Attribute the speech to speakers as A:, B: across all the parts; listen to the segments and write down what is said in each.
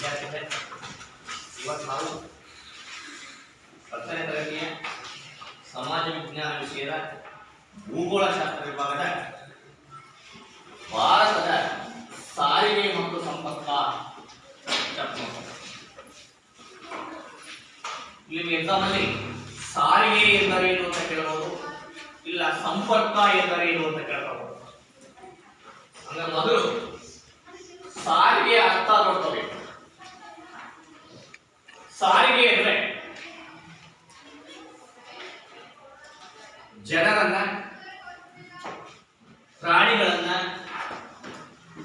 A: ವಿದ್ಯಾರ್ಥಿಗಳೇ, ಇವತ್ತು ನಾವು 10ನೇ ತರಗತಿಯ ಸಮಾಜ ವಿಜ್ಞಾನ ವಿಷಯದ ಭೂಗೋಳಶಾಸ್ತ್ರ ವಿಭಾಗದ ಭಾರತದ ಸಾರಿಗೆ ಮತ್ತು ಸಂಪರ್ಕ ಇಲ್ಲಿ ಎಕ್ಸಾಮ್ ಅಲ್ಲಿ ಸಾರಿಗೆ ಎಂದರೇನು ಅಂತ ಕೇಳಬಹುದು, ಇಲ್ಲ ಸಂಪರ್ಕ ಎಂದರೇನು ಅಂತ ಕೇಳಬಹುದು. ಅಂದ್ರೆ ಮೊದಲು ಸಾರಿಗೆ ಅರ್ಥ ನೋಡ್ಕೋಬೇಕು. ಸಾರಿಗೆ ಅಂದ್ರೆ ಜನರನ್ನ, ಪ್ರಾಣಿಗಳನ್ನ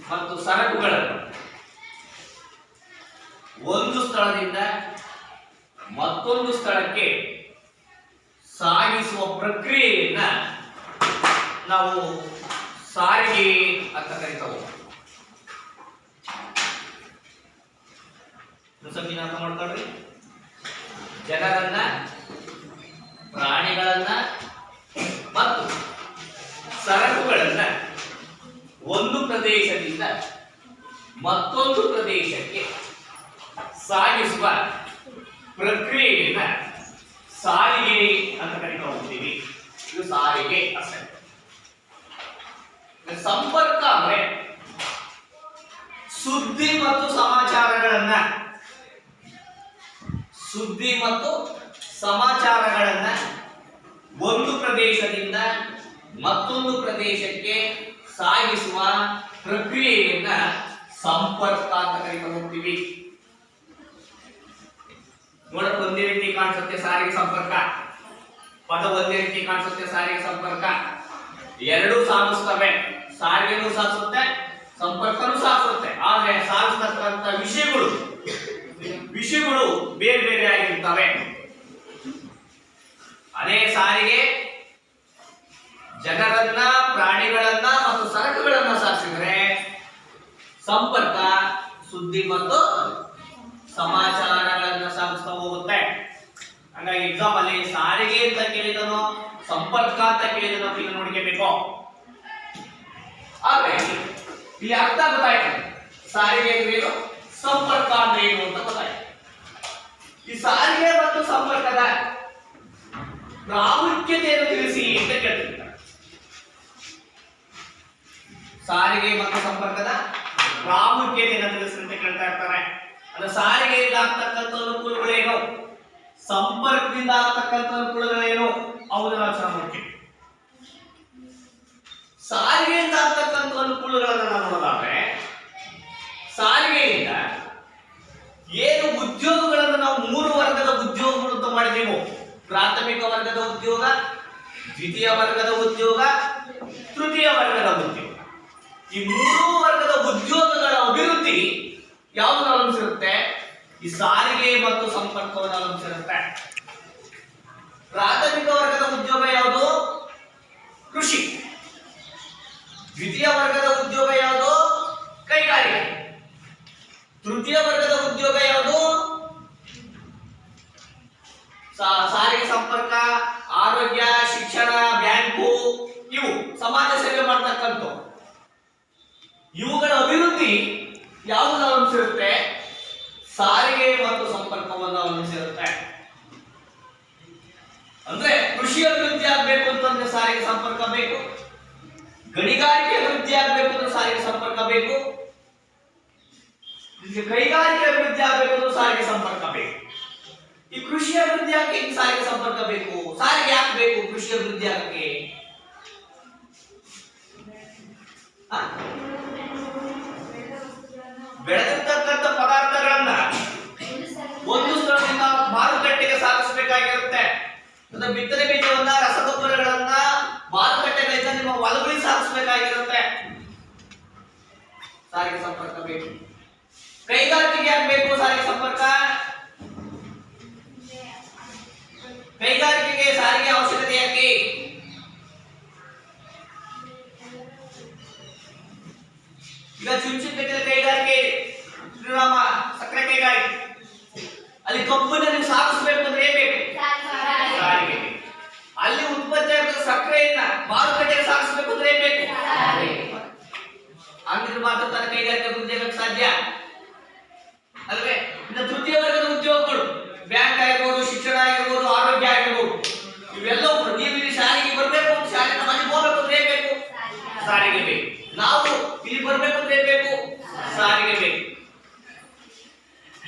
A: ಮತ್ತು ಸರಕುಗಳನ್ನು ಒಂದು ಸ್ಥಳದಿಂದ ಮತ್ತೊಂದು ಸ್ಥಳಕ್ಕೆ ಸಾಗಿಸುವ ಪ್ರಕ್ರಿಯೆಯನ್ನ ನಾವು ಸಾರಿಗೆ ಅಂತ ಕರೀತೇವೆ. ಸಂಖ್ಯೆನ ಅರ್ಥ ಮಾಡ್ಕೊಳ್ರಿ. ಜನರನ್ನ, ಪ್ರಾಣಿಗಳನ್ನ ಮತ್ತು ಸರಕುಗಳನ್ನ ಒಂದು ಪ್ರದೇಶದಿಂದ ಮತ್ತೊಂದು ಪ್ರದೇಶಕ್ಕೆ ಸಾಗಿಸುವ ಪ್ರಕ್ರಿಯೆಯನ್ನ ಸಾರಿಗೆ ಅಂತ ಕರೀತಾ ಹೋಗ್ತೀವಿ. ಇದು ಸಾರಿಗೆ ಅಷ್ಟೇ. ಸಂಪರ್ಕ ಅಂದ್ರೆ ಸುದ್ದಿ ಮತ್ತು ಸಮಾಚಾರಗಳನ್ನ ಒಂದು ಪ್ರದೇಶದಿಂದ ಮತ್ತೊಂದು ಪ್ರದೇಶಕ್ಕೆ ಸಾಗಿಸುವ ಪ್ರಕ್ರಿಯೆಯನ್ನ ಸಂಪರ್ಕ ಅಂತ ಕರೀತಾ ಹೋಗ್ತೀವಿ. ನೋಡಕ್ ಒಂದೇ ರೀತಿ ಕಾಣಿಸುತ್ತೆ ಸಾರಿಗೆ ಸಂಪರ್ಕ, ಪದ ಒಂದೇ ರೀತಿ ಕಾಣಿಸುತ್ತೆ ಸಾರಿಗೆ ಸಂಪರ್ಕ. ಎರಡೂ ಸಾಗಿಸ್ತವೆ, ಸಾರಿಗೆನೂ ಸಾಗಿಸುತ್ತೆ, ಸಂಪರ್ಕನೂ ಸಾಗಿಸುತ್ತೆ. ಆದ್ರೆ ಸಾಗಿಸ್ತಕ್ಕಂಥ ವಿಷಯಗಳು ಬೇರೆ ಬೇರೆ ಆಗಿರ್ತವೆ. ಅದೇ ಸಾರಿಗೆ ಜನರನ್ನ, ಪ್ರಾಣಿಗಳನ್ನ ಮತ್ತು ಸರಕುಗಳನ್ನ ಸಾಗಿಸಿದ್ರೆ ಸಂಪರ್ಕ ಸುದ್ದಿ ಮತ್ತು ಸಮಾಚಾರಗಳನ್ನ ಸಾಗಿಸ್ತಾ ಹೋಗುತ್ತೆ. ಹಂಗಾಗಿ ಎಕ್ಸಾಮ್ ಅಲ್ಲಿ ಸಾರಿಗೆ ಅಂತ ಕೇಳಿದನೋ ಸಂಪರ್ಕ ಅಂತ ಕೇಳಿದನೋ ಈಗ ನೋಡ್ಕೋಬೇಕು. ಆದ್ರೆ ಇಲ್ಲಿ ಅರ್ಥ ಗೊತ್ತಾಯ್ತು, ಸಾರಿಗೆ ಅಂದ್ರೆ ಏನು, ಸಂಪರ್ಕ ಅಂದ್ರೆ ಏನು ಅಂತ ಗೊತ್ತಾಯ್ತು. ಈ ಸಾರಿಗೆ ಮತ್ತು ಸಂಪರ್ಕದ ಪ್ರಾಮುಖ್ಯತೆಯನ್ನು ತಿಳಿಸಿ ಅಂತ ಕೇಳ್ತಿರ್ತಾರೆ. ಸಾರಿಗೆ ಮತ್ತು ಸಂಪರ್ಕದ ಪ್ರಾಮುಖ್ಯತೆಯನ್ನು ತಿಳಿಸಿ ಅಂತ ಕೇಳ್ತಾ ಇರ್ತಾರೆ. ಅಂದ್ರೆ ಸಾರಿಗೆಯಿಂದ ಆಗ್ತಕ್ಕಂಥ ಅನುಕೂಲಗಳೇನು, ಸಂಪರ್ಕದಿಂದ ಆಗ್ತಕ್ಕಂಥ ಅನುಕೂಲಗಳೇನು ಅವುದನ್ನ ಚೆನ್ನಾಗಿ ನೋಡ್ತೀವಿ. ಸಾರಿಗೆಯಿಂದ ಆಗ್ತಕ್ಕಂಥ ಅನುಕೂಲಗಳನ್ನ ನಾವು ನೋಡೋದಾದ್ರೆ, ಸಾರಿಗೆಯಿಂದ ಏನು ಉದ್ಯೋಗಗಳನ್ನು ನಾವು 3 ವರ್ಗದ ಉದ್ಯೋಗಗಳು ಅಂತ ಮಾಡಿದೆವು. ಪ್ರಾಥಮಿಕ ವರ್ಗದ ಉದ್ಯೋಗ, ದ್ವಿತೀಯ ವರ್ಗದ ಉದ್ಯೋಗ, ತೃತೀಯ ವರ್ಗದ ಉದ್ಯೋಗ. ಈ 3 ವರ್ಗದ ಉದ್ಯೋಗಗಳ ಅಭಿವೃದ್ಧಿ ಯಾವುದನ್ನು ಅವಲಂಬಿಸಿರುತ್ತೆ, ಈ ಸಾರಿಗೆ ಮತ್ತು ಸಂಪರ್ಕವನ್ನು ಅವಲಂಬಿಸಿರುತ್ತೆ. ಪ್ರಾಥಮಿಕ ವರ್ಗದ ಉದ್ಯೋಗ ಯಾವುದು, ಕೃಷಿ. ದ್ವಿತೀಯ ವರ್ಗದ ಉದ್ಯೋಗ ಯಾವುದು, ಕೈಗಾರಿಕೆ. ತೃತೀಯ ವರ್ಗದ ಉದ್ಯೋಗ ಯಾವುದು, ಸಾರಿಗೆ ಸಂಪರ್ಕ, ಆರೋಗ್ಯ, ಶಿಕ್ಷಣ, ಬ್ಯಾಂಕು, ಇವು ಸಮಾಜ ಸೇವೆ ಮಾಡ್ತಕ್ಕಂಥ ಇವುಗಳ ಅಭಿವೃದ್ಧಿ ಯಾವುದನ್ನು ಅವಲಂಬಿಸಿರುತ್ತೆ, ಸಾರಿಗೆ ಮತ್ತು ಸಂಪರ್ಕವನ್ನು ಅವಲಂಬಿಸಿರುತ್ತೆ. ಅಂದ್ರೆ ಕೃಷಿ ಅಭಿವೃದ್ಧಿ ಆಗ್ಬೇಕು ಅಂತಂದ್ರೆ ಸಾರಿಗೆ ಸಂಪರ್ಕ ಬೇಕು, ಗಣಿಗಾರಿಕೆ ಅಭಿವೃದ್ಧಿ ಆಗ್ಬೇಕು ಅಂದ್ರೆ ಸಾರಿಗೆ ಸಂಪರ್ಕ ಬೇಕು, ಕೈಗಾರಿಕೆ ಅಭಿವೃದ್ಧಿ ಆಗ್ಬೇಕು ಅಂದ್ರೆ ಸಾರಿಗೆ ಸಂಪರ್ಕ ಬೇಕು. ಈ ಕೃಷಿ ಅಭಿವೃದ್ಧಿ ಆಗಕ್ಕೆ ಸಾರಿಗೆ ಸಂಪರ್ಕ ಬೇಕು. ಸಾರಿಗೆ ಯಾಕೆ ಬೇಕು ಕೃಷಿ ಅಭಿವೃದ್ಧಿ ಆಗಕ್ಕೆ? ಬೆಳೆದಿರ್ತಕ್ಕಂಥ ಪದಾರ್ಥಗಳನ್ನ ಒಂದು ಸ್ಥಳದಿಂದ ಮಾರುಕಟ್ಟೆಗೆ ಸಾಗಿಸಬೇಕಾಗಿರುತ್ತೆ. ಬಿತ್ತನೆ ಬೀಜವನ್ನ, ರಸಗೊಬ್ಬರಗಳನ್ನ ಮಾರುಕಟ್ಟೆಗಳಿಂದ ನಿಮ್ಮ ಹೊಲಗಳಿಗೆ ಸಾಗಿಸಬೇಕಾಗಿರುತ್ತೆ. ಸಾರಿಗೆ ಸಂಪರ್ಕ ಬೇಕು. ಕೈಗಾರಿಕೆಗೆ ಯಾಕೆ ಬೇಕು ಸಾರಿಗೆ ಸಂಪರ್ಕ? ಕೈಗಾರಿಕೆಗೆ ಸಾರಿಗೆ ಅವಶ್ಯಕತೆ ಯಾಕೆ? ಈಗ ಚುಂಚನಕಟ್ಟೆ ಕೈಗಾರಿಕೆ ಇದೆ, ಶ್ರೀರಾಮ ಸಕ್ಕರೆ ಕೈಗಾರಿಕೆ. ಅಲ್ಲಿ ಕಬ್ಬನ್ನು ಸಾಗಿಸಬೇಕು ಅಂದ್ರೆ ಏನ್ ಬೇಕು, ಸಾರಿಗೆ. ಅಲ್ಲಿ ಉತ್ಪತ್ತಿ ಆದ ಸಕ್ಕರೆಯನ್ನ ಮಾರುಕಟ್ಟೆಗೆ ಸಾಗಿಸಬೇಕು ಅಂದ್ರೆ ಏನ್ ಬೇಕು, ಹಂಗಿದ್ರೆ ಮಾತ್ರ ತನ್ನ ಕೈಗಾರಿಕೆ ಅಭಿವೃದ್ಧಿ ಆಗಕ್ಕೆ ಸಾಧ್ಯ ಅಲ್ವೇ?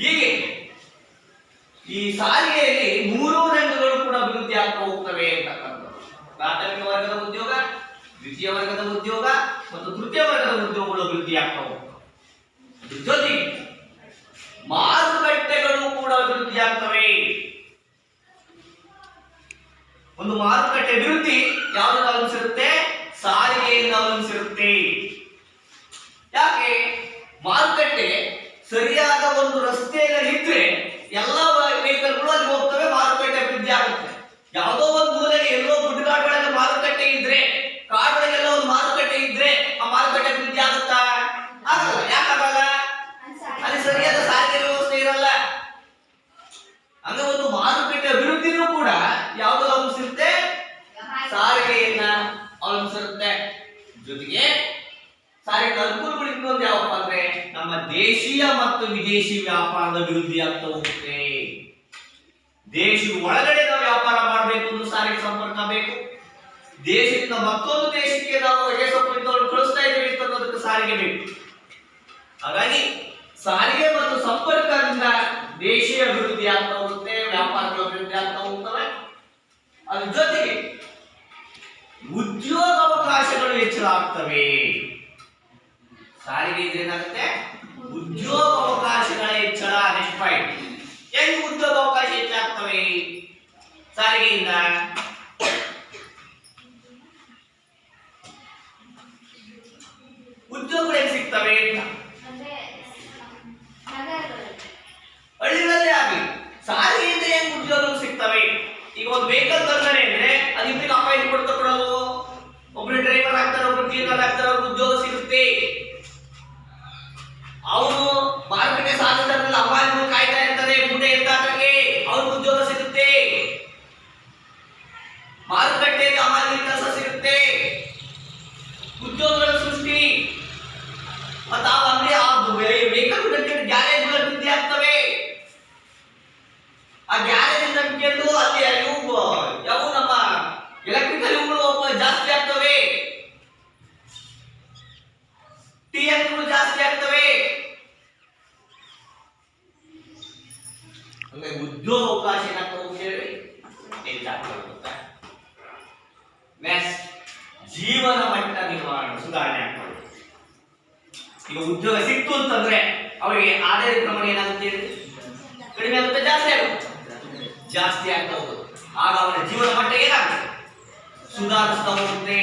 A: ಹೀಗೆ ಈ ಸಾರಿಗೆಯಲ್ಲಿ ಮೂರೂ ರಂಗಗಳು ಕೂಡ ಅಭಿವೃದ್ಧಿ ಆಗ್ತಾ ಹೋಗ್ತವೆ ಅಂತಕ್ಕಂಥದ್ದು. ಪ್ರಾಥಮಿಕ ವರ್ಗದ ಉದ್ಯೋಗ, ದ್ವಿತೀಯ ವರ್ಗದ ಉದ್ಯೋಗ ಮತ್ತು ತೃತೀಯ ವರ್ಗದ ಉದ್ಯೋಗಗಳು ಅಭಿವೃದ್ಧಿ ಆಗ್ತಾ ಹೋಗ್ತವೆ. ಜೊತೆಗೆ ಮಾರುಕಟ್ಟೆಗಳು ಕೂಡ ಅಭಿವೃದ್ಧಿ ಆಗ್ತವೆ. ಒಂದು ಮಾರುಕಟ್ಟೆ ಅಭಿವೃದ್ಧಿ ಯಾವುದನ್ನು ಅವಲಂಬಿಸಿರುತ್ತೆ? ಸಾರಿಗೆಯನ್ನು ಅವಲಂಬಿಸಿರುತ್ತೆ. ಯಾಕೆ? ಮಾರುಕಟ್ಟೆ ಸರಿಯಾದ ಒಂದು ರಸ್ತೆಯಲ್ಲಿ ಇದ್ರೆ ಎಲ್ಲ ವೆಹಿಕಲ್ಗಳು ಅಲ್ಲಿ ಹೋಗ್ತವೆ, ಮಾರುಕಟ್ಟೆ ಅಭಿವೃದ್ಧಿ ಆಗುತ್ತೆ. ಯಾವುದೋ ಒಂದು ಮೂಲೆಗೆ ಎಲ್ಲೋ ಗುಡ್ಡಗಾಡುಗಳಲ್ಲಿ ಮಾರುಕಟ್ಟೆ ಇದ್ರೆ, ಕಾಡುಗಳಿಗೆಲ್ಲ ಒಂದು ಮಾರುಕಟ್ಟೆ ಇದ್ರೆ ಆ ಮಾರುಕಟ್ಟೆ ಅಭಿವೃದ್ಧಿ ಆಗುತ್ತಾ? ಆಗಲ್ಲ. ಯಾಕಾಗಲ್ಲ? ಅಲ್ಲಿ ಸರಿಯಾದ ಸಾರಿಗೆ ವ್ಯವಸ್ಥೆ ಇರಲ್ಲ. ಅಂದ್ರೆ ಒಂದು ಮಾರುಕಟ್ಟೆ ಅಭಿವೃದ್ಧಿನೂ ಕೂಡ ಯಾವುದು ಅವಲಂಬಿಸಿರುತ್ತೆ? ಸಾರಿಗೆಯನ್ನ ಅವಲಂಬಿಸಿರುತ್ತೆ. ಜೊತೆಗೆ ಸಾರಿಗೆ ಅನುಕೂಲಗಳು ಇನ್ನೊಂದು ಯಾವಪ್ಪ ಅಂದ್ರೆ ನಮ್ಮ ದೇಶೀಯ ಮತ್ತು ವಿದೇಶಿ ವ್ಯಾಪಾರದ ಅಭಿವೃದ್ಧಿ ಆಗ್ತಾ ಹೋಗುತ್ತೆ. ದೇಶದ ಒಳಗಡೆ ನಾವು ವ್ಯಾಪಾರ ಮಾಡಬೇಕು ಅಂದ್ರೆ ಸಾರಿಗೆ ಸಂಪರ್ಕ ಬೇಕು. ದೇಶದಿಂದ ಮತ್ತೊಂದು ದೇಶಕ್ಕೆ ನಾವು ಹೊಗೆ ಸೊಪ್ಪು ಕಳಿಸ್ತಾ ಇದ್ದೇವೆ ಅನ್ನೋದಕ್ಕೆ ಸಾರಿಗೆ ಬೇಕು. ಹಾಗಾಗಿ ಸಾರಿಗೆ ಮತ್ತು ಸಂಪರ್ಕದಿಂದ ದೇಶೀಯ ಅಭಿವೃದ್ಧಿ ಆಗ್ತಾ ಹೋಗುತ್ತೆ, ವ್ಯಾಪಾರಗಳು ಅಭಿವೃದ್ಧಿ ಆಗ್ತಾ ಹೋಗ್ತವೆ. ಅದ್ರ ಜೊತೆಗೆ ಉದ್ಯೋಗ ಅವಕಾಶಗಳು ಹೆಚ್ಚಳ ಆಗ್ತವೆ. ಸಾರಿಗೆ ಇದ್ರೆ ಏನಾಗುತ್ತೆ? ಉದ್ಯೋಗ ಅವಕಾಶಗಳ ಹೆಚ್ಚಳ. ನೆಕ್ಸ್ಟ್ ಪಾಯಿಂಟ್, ಹೆಂಗ್ ಉದ್ಯೋಗ ಅವಕಾಶ ಹೆಚ್ಚಾಗ್ತವೆ ಸಾರಿಗೆಯಿಂದ? ಉದ್ಯೋಗಗಳು ಹೆಂಗ್ ಸಿಗ್ತವೆ? ಹಳ್ಳಿಗಳಲ್ಲಿ ಆಗಲಿ ಸಾರಿಗೆಯಿಂದ ಹೆಂಗ್ ಉದ್ಯೋಗಗಳು ಸಿಗ್ತವೆ? ಈಗ ಒಂದು ವೆಹಿಕಲ್ ತಂದರೆ ಅಂದ್ರೆ ಅದು ಇಬ್ಬರಿಗೆ ಅಪಾಯಿಂಟ್ ಕೊಡ್ತಾ ಕೊಡೋದು, ಒಬ್ರು ಡ್ರೈವರ್ ಆಗ್ತಾರೆ, ಒಬ್ರು ಕ್ಲೀನರ್ ಆಗ್ತಾರೆ, ಅವ್ರಿಗೆ ಉದ್ಯೋಗ ಸಿಗುತ್ತೆ. ಅವರು ಮಾರುಕಟ್ಟೆ ಸಾಗಿಸ್ತಾರಲ್ಲ, ಹಮಾಲಿಗಳು ಕಾಯ್ತಾ ಇರ್ತಾರೆ ಮೂಟೆ ಎತ್ತಾಕಕ್ಕೆ, ಅವ್ರಿಗೆ ಉದ್ಯೋಗ ಸಿಗುತ್ತೆ. ಮಾರುಕಟ್ಟೆಯಲ್ಲಿ ಹಮಾಲಿಗಳ ಕೆಲಸ ಸಿಗುತ್ತೆ, ಉದ್ಯೋಗಗಳ ಸೃಷ್ಟಿ. ಮತ್ತು ಆ ಅಂಗಡಿ ಆ ವೆಹಿಕಲ್ ಗ್ಯಾರೇಜ್ಗಳು ಅಭಿವೃದ್ಧಿ ಆಗ್ತವೆ. ಆ ಗ್ಯಾರೇಜ್ ಇಂದ ಬಿಟ್ಟು ಅಲ್ಲಿ ಯಾವ ನಮ್ಮ ಎಲೆಕ್ಟ್ರಿಕಲ್ ಇವುಗಳು ಜಾಸ್ತಿ ಆಗ್ತವೆ, ಟಿ ಅಂಗಡಿಗಳು ಜಾಸ್ತಿ ಆಗ್ತವೆ. ಹಂಗಾಗಿ ಉದ್ಯೋಗ ಅವಕಾಶ ಏನಾಗ್ತದೆ ಹೆಚ್ಚಾಗ್ತಾ ಹೋಗುತ್ತೆ. ನೆಕ್ಸ್ಟ್, ಜೀವನ ಮಟ್ಟ ನಿರ್ವಹಣೆ ಸುಧಾರಣೆ ಆಗ್ತದೆ. ಈಗ ಉದ್ಯೋಗ ಸಿಕ್ತು ಅಂತಂದ್ರೆ ಅವರಿಗೆ ಆದಾಯ ಪ್ರಮಾಣ ಏನಾಗುತ್ತೆ? ಕಡಿಮೆ ಆಗುತ್ತೆ, ಜಾಸ್ತಿ ಆಗುತ್ತೆ? ಜಾಸ್ತಿ ಆಗ್ತಾ ಹೋಗುತ್ತೆ. ಆಗ ಅವರ ಜೀವನ ಮಟ್ಟ ಏನಾಗುತ್ತೆ? ಸುಧಾರಿಸ್ತಾ ಹೋಗುತ್ತೆ.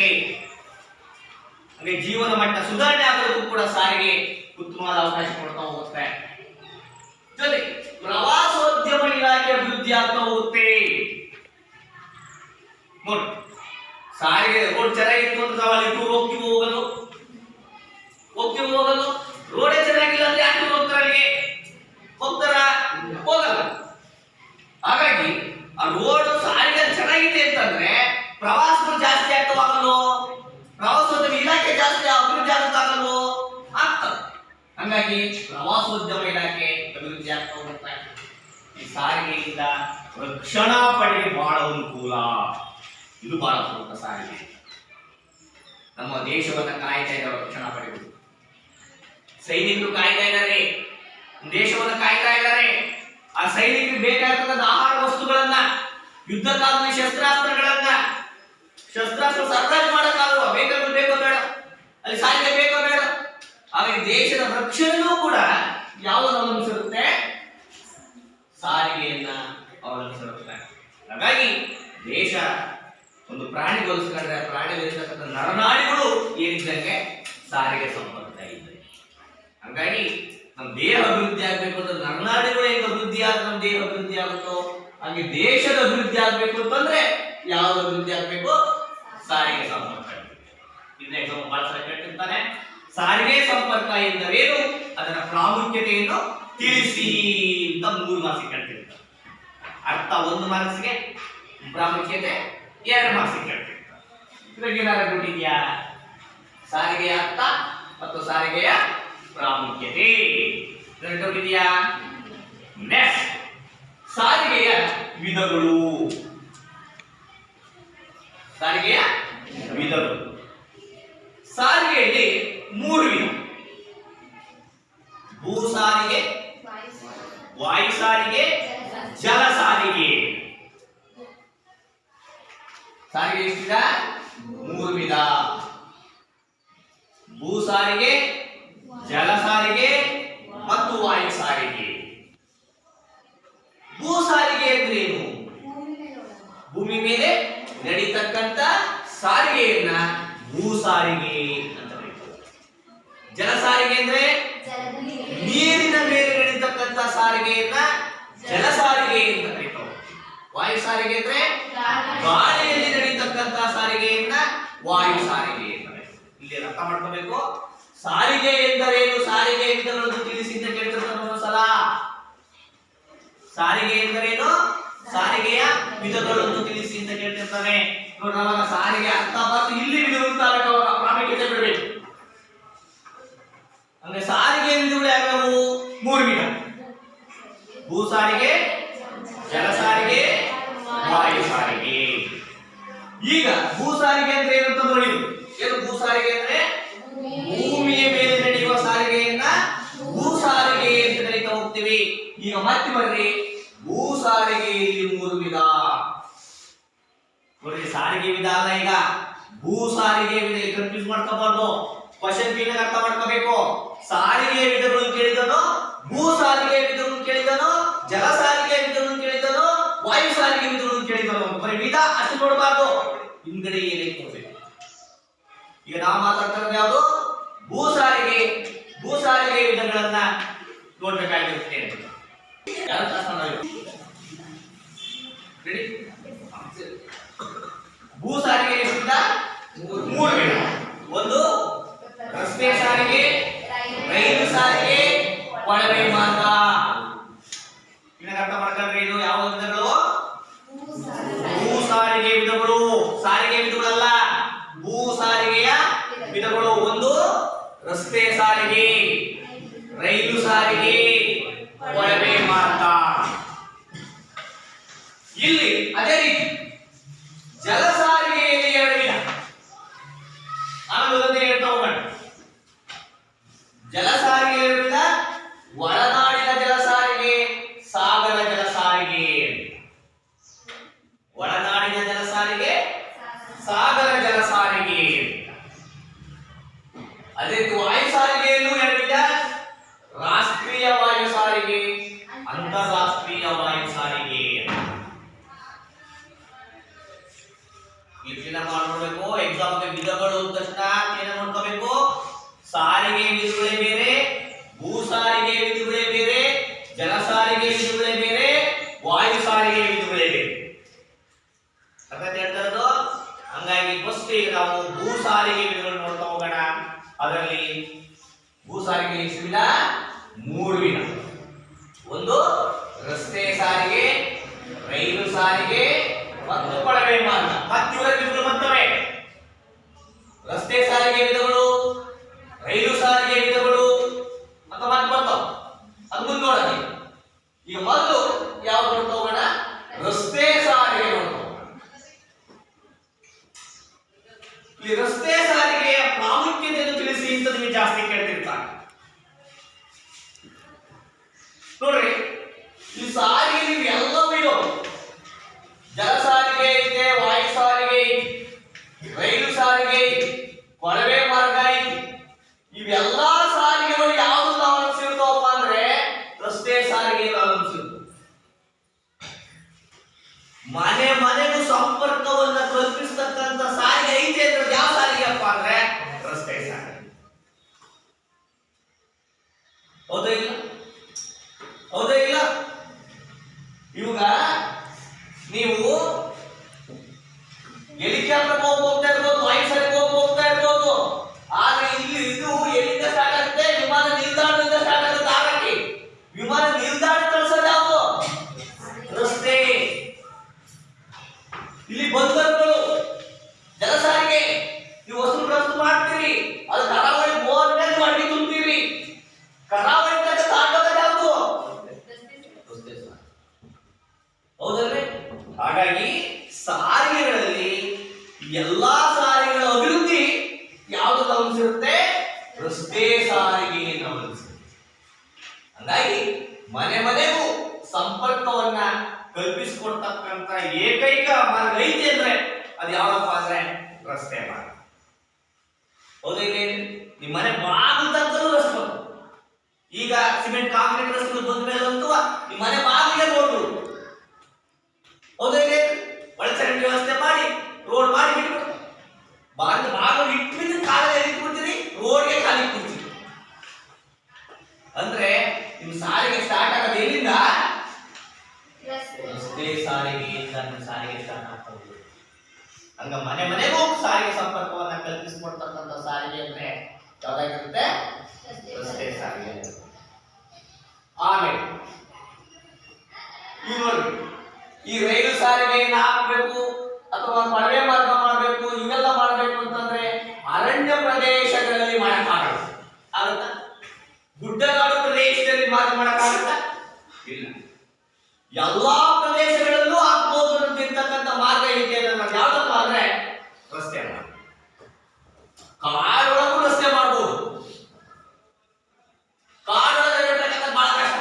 A: ಹಾಗೆ ಜೀವನ ಮಟ್ಟ ಸುಧಾರಣೆ ಆಗೋದಕ್ಕೂ ಕೂಡ ಸಾರಿಗೆ ಉತ್ತಮವಾದ ಅವಕಾಶ ಕೊಡ್ತಾ ಹೋಗುತ್ತೆ. ಜೊತೆಗೆ ಪ್ರವಾಸೋದ್ಯಮ ಇಲಾಖೆ ಅಭಿವೃದ್ಧಿ ಆಗ್ತಾ ಹೋಗುತ್ತೆ. ನೋಡಿ, ಸಾರಿಗೆ ರೋಡ್ ಚೆನ್ನಾಗಿತ್ತು ಅಂತ ನಾವು ಅಲ್ಲಿ ಹೋಗ್ತೀವಿ ಹೋಗಲು ರೋಡೇ ಚೆನ್ನಾಗಿಲ್ಲ ಅಂದ್ರೆ ಯಾಕೆ ಹೋಗ್ತಾರೆ? ಅಲ್ಲಿಗೆ ಹೋಗ್ತಾರ? ಹೋಗಲ್ಲ. ಹಾಗಾಗಿ ಆ ರೋಡ್ ಸಾರಿಗೆ ಚೆನ್ನಾಗಿದೆ ಅಂತಂದ್ರೆ ಪ್ರವಾಸಗಳು ಜಾಸ್ತಿ ಆಗ್ತಾವಾಗಲು, ಪ್ರವಾಸೋದ್ಯಮ ಇಲಾಖೆ ಜಾಸ್ತಿ ಅಭಿವೃದ್ಧಿ ಆಗುತ್ತಾಗಲು ಆಗ್ತದೆ. ಹಂಗಾಗಿ ಪ್ರವಾಸೋದ್ಯಮ ಇಲಾಖೆ ಅಭಿವೃದ್ಧಿ ಆಗ್ತಾ ಹೋಗುತ್ತೆ. ಈ ಸಾರಿಗೆಯಿಂದ ರಕ್ಷಣಾ ಪಡೆಗೆ ಬಹಳ ಅನುಕೂಲ. ಇದು ಬಹಳ ಪ್ರಮುಖ. ಸಾರಿಗೆ ನಮ್ಮ ದೇಶವನ್ನ ಕಾಯ್ತಾ ಇದ್ದಾರೆ ರಕ್ಷಣಾ ಪಡೆಗಳು. ಸೈನಿಕರು ಕಾಯ್ತಾ ಇದ್ದಾರೆ, ದೇಶವನ್ನು ಕಾಯ್ತಾ ಇದ್ದಾರೆ. ಆ ಸೈನಿಕರಿಗೆ ಬೇಕಾಗಿರ್ತಕ್ಕಂಥ ಆಹಾರ ವಸ್ತುಗಳನ್ನ, ಯುದ್ಧ ಕಾಲದ ಶಸ್ತ್ರಾಸ್ತ್ರ ಸರಬರಾಜು ಮಾಡಕ್ಕಾಗುವ ವೆಹಿಕಲ್ ಬೇಕೋ ಬೇಡ, ಅಲ್ಲಿ ಸಾರಿಗೆ ಬೇಕೋ ಬೇಡ. ಹಾಗಾಗಿ ದೇಶದ ರಕ್ಷಣೆಯೂ ಕೂಡ ಯಾವುದು ಅವಲಂಬಿಸಿರುತ್ತೆ? ಸಾರಿಗೆಯನ್ನ ಅವಲಂಬಿಸಿರುತ್ತೆ. ಹಾಗಾಗಿ ದೇಶ ಒಂದು ಪ್ರಾಣಿ ಹೋಲಿಸಿಕೊಂಡ್ರೆ ಪ್ರಾಣಿಗಳಿರ್ತಕ್ಕಂಥ ನರನಾಡಿಗಳು ಏನಿದ್ದಂಗೆ ಸಾರಿಗೆ ಸಂಪರ್ಕ ಇದೆ. ಹಾಗಾಗಿ ನಮ್ಮ ದೇಹ ಅಭಿವೃದ್ಧಿ ಆಗ್ಬೇಕು ಅಂದ್ರೆ ನರನಾಡಿಗಳು ಹೆಂಗ್ ಅಭಿವೃದ್ಧಿ ಆಗ ನಮ್ಮ ದೇಹ ಅಭಿವೃದ್ಧಿ ಆಗುತ್ತೋ ಹಾಗೆ ದೇಶದ ಅಭಿವೃದ್ಧಿ ಆಗ್ಬೇಕು ಅಂತಂದ್ರೆ ಯಾವ್ದು ಅಭಿವೃದ್ಧಿ ಆಗ್ಬೇಕು? ಸಾರಿಗೆ ಸಂಪರ್ಕ. ಇದನ್ನ ಎಕ್ಸಾಮ್ ಬಹಳ ಸಲ ಕೇಳ್ತಿರ್ತಾನೆ. ಸಾರಿಗೆ ಸಂಪರ್ಕ ಎಂದರೇನು, ಅದರ ಪ್ರಾಮುಖ್ಯತೆಯನ್ನು ತಿಳಿಸಿ ಅಂತ 3 ಮಾರ್ಕ್ಸ್ ಕೇಳ್ತಿರ್ತಾರೆ. ಅರ್ಥ 1 ಮಾರ್ಕ್ಸ್ಗೆ, ಪ್ರಾಮುಖ್ಯತೆ 2 ಮಾರ್ಕ್ಸ್ ಕೇಳ್ತಿರ್ತಾರೆ. ಇದ್ರಾಗ ಏನಾದ್ರು ಬಿಟ್ಟಿದ್ಯಾ? ಸಾರಿಗೆಯ ಅರ್ಥ ಮತ್ತು ಸಾರಿಗೆಯ ಪ್ರಾಮುಖ್ಯತೆ ಇದೆಯಾ? ನೆಕ್ಸ್ಟ್, ಸಾರಿಗೆಯ ವಿಧಗಳು. ಸಾರಿಗೆಯ ವಿಧಗಳು. ಸಾರಿಗೆಯಲ್ಲಿ 3 ವಿಧ: ಭೂ ಸಾರಿಗೆ, ವಾಯು ಸಾರಿಗೆ, ಜಲ ಸಾರಿಗೆ. ಸಾರಿಗೆ ಎಷ್ಟು ವಿಧ? 3 ವಿಧ. ಭೂ ಸಾರಿಗೆ, ಜಲ ಸಾರಿಗೆ ಮತ್ತು ವಾಯು ಸಾರಿಗೆ. ಭೂ ಸಾರಿಗೆ ಅಂದ್ರೆ ಏನು? ಭೂಮಿ ಮೇಲೆ ನಡೀತಕ್ಕಂತ ಸಾರಿಗೆಯನ್ನ ಭೂ ಸಾರಿಗೆ ಅಂತ ಕರೀತಾರೆ. ಜಲ ಸಾರಿಗೆ ಅಂದ್ರೆ ನೀರಿನ ಮೇಲೆ ನಡೀತಕ್ಕಂತ ಸಾರಿಗೆಯನ್ನ ಜಲ ಸಾರಿಗೆ ಅಂತ ಕರೀತಾರೆ. ವಾಯು ಸಾರಿಗೆ ಅಂದ್ರೆ ಗಾಳಿಯಲ್ಲಿ ನಡೀತಕ್ಕಂತ ಸಾರಿಗೆಯನ್ನ ವಾಯು ಸಾರಿಗೆ ಅಂತ ಕರೀತಾರೆ. ಇಲ್ಲಿ ಅರ್ಥ ಮಾಡ್ಕೋಬೇಕು. ಸಾರಿಗೆ ಎಂದರೇನು, ಸಾರಿಗೆ ವಿಧಗಳನ್ನು ತಿಳಿಸಿ ಅಂತ ಕೇಳ್ತಿರ್ತಾರೆ ಒಂದೊಂದ್ಸಲ. ಸಾರಿಗೆ ಎಂದರೇನು, ಸಾರಿಗೆಯ ವಿಧಗಳನ್ನು ತಿಳಿಸಿ ಅಂತ ಕೇಳ್ತಿರ್ತಾನೆ. ನೋಡ್ರಿ, ಅವಾಗ ಸಾರಿಗೆ ಅರ್ಥ ಮತ್ತು ಇಲ್ಲಿ ವಿಧಗಳು ಪ್ರಾಮುಖ್ಯತೆ ಬಿಡಬೇಕು. ಅಂದ್ರೆ ಸಾರಿಗೆ ವಿಧಗಳು ಯಾವ್ಯಾವು? 3 ವಿಧ: ಭೂ ಸಾರಿಗೆ, ಜಲ ಸಾರಿಗೆ, ವಾಯು ಸಾರಿಗೆ. ಈಗ ಭೂ ಸಾರಿಗೆ ಅಂದ್ರೆ ಏನಂತ ನೋಡಿ. ಏನು ಭೂ ಸಾರಿಗೆ ಅಂದ್ರೆ? ಭೂಮಿಯ ಮೇಲೆ ನಡೆಯುವ ಸಾರಿಗೆಯನ್ನ ಭೂ ಸಾರಿಗೆ ಅಂತ ಕರೀತಾ ಹೋಗ್ತೀವಿ. ಈಗ ಮತ್ತೆ ಬರ್ರಿ, ಭೂ ಸಾರಿಗೆಯಲ್ಲಿ 3 ವಿಧ ನೋಡಿ. ಸಾರಿಗೆ ವಿಧ ಅಲ್ಲ, ಈಗ ಭೂ ಸಾರಿಗೆ ವಿಧ. ಕನ್ಫ್ಯೂಸ್ ಮಾಡ್ಕೋಬಾರ್ದು. ಕ್ವಶನ್ ಕ್ಲೀನ್ ಅರ್ಥ ಮಾಡ್ಕೋಬೇಕು. ಸಾರಿಗೆ ವಿಧಗಳು ಕೇಳಿದನು, ಭೂ ಸಾರಿಗೆ ವಿಧಗಳು ಕೇಳಿದನು, ಜಲ ಸಾರಿಗೆ ವಿಧಗಳು ಕೇಳಿದನು, ವಾಯು ಸಾರಿಗೆ ವಿಧಗಳು ಕೇಳಿದನು. ಬರೀ ವಿಧ ಅಷ್ಟು ನೋಡಬಾರ್ದು, ಹಿಂಗಡೆ ಏನೈತೆ ನೋಡ್ಬೇಕು. ಈಗ ನಾವು ಮಾತಾಡ್ತಾ ಇರೋದು ಯಾವುದು? ಭೂ ಸಾರಿಗೆ. ಭೂ ಸಾರಿಗೆ ವಿಧಗಳನ್ನ ನೋಡ್ಬೇಕಾಗಿರುತ್ತೆ. ಯಾರು ರೆಡಿ? ಭೂ ಸಾರಿಗೆ ಎಷ್ಟು? 3 ವಿಧ. ಒಂದು ರಸ್ತೆ ಸಾರಿಗೆ, ರೈಲು ಸಾರಿಗೆ, ಕೊಳವೆ ಮಾರ್ಗ. ಇದನ್ನ ಅರ್ಥ ಮಾಡ್ಕೊಂಡ್ರೆ ಇದು ಯಾವ ವಿಧಗಳು? ಭೂ ಸಾರಿಗೆ ವಿಧಗಳು. ಸಾರಿಗೆ ವಿಧಗಳಲ್ಲ, ಭೂ ಸಾರಿಗೆಯ ವಿಧಗಳು. ಒಂದು ರಸ್ತೆ ಸಾರಿಗೆ, ರೈಲು ಸಾರಿಗೆ, ಕೊಳವೆ ಮಾರ್ಗ. ಇಲ್ಲಿ ಅದೇ ರೀತಿ ಜಲ ಸಾರಿಗೆಯಲ್ಲಿ 2 ವಿಧ. ಆಮೇಲೆ ಹೇಳ್ತಾ ಹೋಗೋಣ. ಜಲ ಸಾರಿಗೆ 2 ವಿಧ: ಒಳನಾಡಿನ ಜಲ ಸಾರಿಗೆ, ಸಾಗರ ಜಲ ಸಾರಿಗೆ. ಒಳನಾಡಿನ ಜಲ ಸಾರಿಗೆ, ಸಾಗರ ಜಲ ಸಾರಿಗೆ. ಅದೇ ರೀತಿ ವಾಯು ಸಾರಿಗೆಯಲ್ಲೂ 2 ವಿಧ: ರಾಷ್ಟ್ರೀಯ ವಾಯು ಸಾರಿಗೆ, ಅಂತಾರಾಷ್ಟ್ರೀಯ ವಾಯು ಸಾರಿಗೆ. ಕ್ಲೀನ್ ಮಾಡ್ಕೊಳ್ಬೇಕು. ಎಕ್ಸಾಮ್ಗೆ ವಿಧಗಳು ಅಂದ ತಕ್ಷಣ ಕ್ಲೀನ್ ಮಾಡ್ಕೋಬೇಕು. ಸಾರಿಗೆ ವಿಧಗಳೇ ಬೇರೆ, ಭೂ ಸಾರಿಗೆ ವಿಧಗಳೇ ಬೇರೆ, ಜಲ ಸಾರಿಗೆ ವಿಧಗಳೇ ಬೇರೆ, ವಾಯು ಸಾರಿಗೆ ವಿಧಗಳೇ ಬೇರೆ. ಅರ್ಥ ಹೇಳ್ತಾ ಇರೋದು. ಹಂಗಾಗಿ ಫಸ್ಟ್ ಈಗ ನಾವು ಭೂ ಸಾರಿಗೆ ವಿಧಗಳು ನೋಡ್ತಾ ಹೋಗೋಣ. ಅದರಲ್ಲಿ ಭೂ ಸಾರಿಗೆ ಎಷ್ಟು ವಿಧ? 3 ವಿಧ. ಒಂದು ರಸ್ತೆ ಸಾರಿಗೆ, ರೈಲು ಸಾರಿಗೆ ಮತ್ತು ಕೊಳವೆ ಮಾರ್ಗ. ಮತ್ತೆ ಇವರ ವಿಧಗಳು ಬರ್ತವೆ. ರಸ್ತೆ ಸಾರಿಗೆ ವಿಧಗಳು, ರೈಲು ಸಾರಿಗೆ ವಿಧಗಳು ಅಂತ ಮತ್ತೆ ಬರ್ತಾವ. ಅದು ಮುಂದೆ ನೋಡೋಣ. ಈಗ ಮೊದಲು ಯಾವ ನೋಡ್ತಾ ಹೋಗೋಣ? ರಸ್ತೆ ಸಾರಿಗೆ ನೋಡ್ತಾ ಹೋಗೋಣ. ಈ ರಸ್ತೆ ಸಾರಿಗೆಯ ಪ್ರಾಮುಖ್ಯತೆಯನ್ನು ತಿಳಿಸಿ ಅಂತ ನಿಮಗೆ ಜಾಸ್ತಿ ಕೇಳ್ತಿರ್ತಾರೆ. ನೋಡ್ರಿ, ಈ ಸಾರಿಗೆ ನೀವು ಎಲ್ಲವೂ ಇರೋ. ಜಲ ಸಾರಿಗೆ ಐತೆ, ವಾಯು ಸಾರಿಗೆ ಐತಿ, ರೈಲು ಸಾರಿಗೆ ಐತಿ, ಕೊಳವೆ ಮಾರ್ಗ ಐತಿ. ಇವೆಲ್ಲಾ ಸಾರಿಗೆಗಳು ಯಾವ್ದು ಅವಲಂಬಿಸಿರ್ತಾವಪ್ಪ ಅಂದ್ರೆ ರಸ್ತೆ ಸಾರಿಗೆ ಅವಲಂಬಿಸಿರ್ತಾವ. ಮನೆ ಮನೆಗೂ ಸಂಪರ್ಕವನ್ನ ಕಲ್ಪಿಸತಕ್ಕಂತ ಸಾರಿಗೆ ಐತೆ ಅಂದ್ರೆ ಯಾವ ಸಾರಿಗೆಪ್ಪ ಅಂದ್ರೆ ರಸ್ತೆ ಸಾರಿಗೆ. ಹೌದಾ ಇಲ್ಲ? ಹೌದಾ ಇಲ್ಲ? ಇವಾಗ ನೀವು ಹೆಲಿಕಾಪ್ಟರ್ ಹೋಗ್ತಾ ಇರ್ಬೋದು, ವಾಯು ಸಾರಿಗೆ ಹೋಗ್ತಾ ಇರ್ಬೋದು. ಆದ್ರೆ ಇಲ್ಲಿ ಇದು ಎಲ್ಲಿಂದ ಸ್ಟಾರ್ಟ್ ಆಗುತ್ತೆ? ವಿಮಾನ ನಿಲ್ದಾಣದಿಂದ ಸ್ಟಾರ್ಟ್ ಆಗುತ್ತೆ. ಹಾಗಾಗಿ ವಿಮಾನ ನಿಲ್ದಾಣ ಕಳಿಸೋದು ಯಾವುದು? ರಸ್ತೆ. ಇಲ್ಲಿ ಬಂದರುಗಳು ಜಲ ಸಾರಿಗೆ. ನೀವು ವಸ್ತು ರಫ್ತು ಮಾಡ್ತೀರಿ, ಅದು ಕರಾವಳಿ ಬೋರ್ ಮೇಲೆ ಅಡ್ಡಿ ತುಂಬ್ತೀರಿ. ಕರಾವಳಿ ತನಕ ತಾಂಡೋದು ಯಾವುದು? ಹೌದಲ್ರಿ? ಹಾಗಾಗಿ ಸಾರಿಗೆಗಳಲ್ಲಿ ಎಲ್ಲಾ ಸಾರಿಗೆಗಳ ಅಭಿವೃದ್ಧಿ ಯಾವುದು ಗಮನಿಸಿರುತ್ತೆ? ರಸ್ತೆ ಸಾರಿಗೆ ಗಮನಿಸಿರುತ್ತೆ. ಹಂಗಾಗಿ ಮನೆ ಮನೆಗೂ ಸಂಪರ್ಕವನ್ನ ಕಲ್ಪಿಸಿಕೊಡ್ತಕ್ಕಂತ ಏಕೈಕ ಮಾರ್ಗ ಐತಿ ಅಂದ್ರೆ ಅದು ಯಾವಪ್ಪ ಅಂದ್ರೆ ರಸ್ತೆ ಮಾರ್ಗ. ಹೌದಾ? ಇಲ್ಲಿ ನಿಮ್ಮ ಮನೆ ಬಾಗಿಲು ತನಕನೂ ರಸ್ತೆ. ಈಗ ಸಿಮೆಂಟ್ ಕಾಂಕ್ರೀಟ್ ರಸ್ತೆಗಳು ಬಂದ ಮೇಲೆ ಅಂತೂ ನಿಮ್ಮ ಮನೆ ಬಾಗಿಲಿಗೆ ರೋಡ್. ಹೌದಾ? ಇಲ್ಲಿ ಒಳಚರಂಡಿ ವ್ಯವಸ್ಥೆ ಮಾಡಿ ರೋಡ್ ಮಾಡಿ ಬಿಟ್ಬಿಟ್ಟು ಬಾಗಿಲು ಇಟ್ಬಿಟ್ಟು ಕಾಲಲ್ಲಿ ಇಟ್ಬಿಡ್ತೀರಿ, ರೋಡ್ಗೆ ಖಾಲಿ ಇಟ್ಬಿಡ್ತೀರಿ. ಅಂದ್ರೆ ನಿಮ್ ಸಾರಿಗೆ ಸ್ಟಾರ್ಟ್ ಆಗೋದು ಎಲ್ಲಿಂದ? ರಸ್ತೆ ಸಾರಿಗೆಯಿಂದ ನಿಮ್ಮ ಸಾರಿಗೆ ಸ್ಟಾರ್ಟ್ ಆಗ್ತಾ ಹೋಗುದು. ಹಂಗ ಮನೆ ಮನೆಗೂ ಸಾರಿಗೆ ಸಂಪರ್ಕವನ್ನ ಕಲ್ಪಿಸಿಕೊಡ್ತಕ್ಕಂಥ ಸಾರಿಗೆ ಅಂದ್ರೆ ಯಾವ್ದಾಗಿರುತ್ತೆ? ರಸ್ತೆ ಸಾರಿಗೆ. ಆಮೇಲೆ ಈ ನೋಡಿ, ಈ ರೈಲು ಸಾರಿಗೆಯನ್ನ ಹಾಕಬೇಕು ಅಥವಾ ಪಡವೆ ಮಾರ್ಗ ಮಾಡಬೇಕು, ಇವೆಲ್ಲ ಮಾಡಬೇಕು ಅಂತಂದ್ರೆ ಅರಣ್ಯ ಪ್ರದೇಶಗಳಲ್ಲಿ ಮಾಡಕ್ಕಾಗಲ್ಲ. ಆಗುತ್ತಾ? ಗುಡ್ಡಗಾಡು ಪ್ರದೇಶದಲ್ಲಿ ಮಾರ್ಗ ಮಾಡಕ್ಕಾಗತ್ತಾ? ಇಲ್ಲ. ಎಲ್ಲಾ ಪ್ರದೇಶಗಳಲ್ಲೂ ಹಾಕ್ಬೋದು ಅಂತಿರ್ತಕ್ಕಂಥ ಮಾರ್ಗ ಐತೆ ಅನ್ನೋದು ಯಾವ್ದಪ್ಪ ಅಂದ್ರೆ ರಸ್ತೆ ಮಾರ್ಗ. ಕಾಡೊಳಗೂ ರಸ್ತೆ ಮಾಡ್ಬೋದು. ಕಾಡೊಳಗೆ ಇರತಕ್ಕಂಥ ಬಹಳ ಕಷ್ಟ.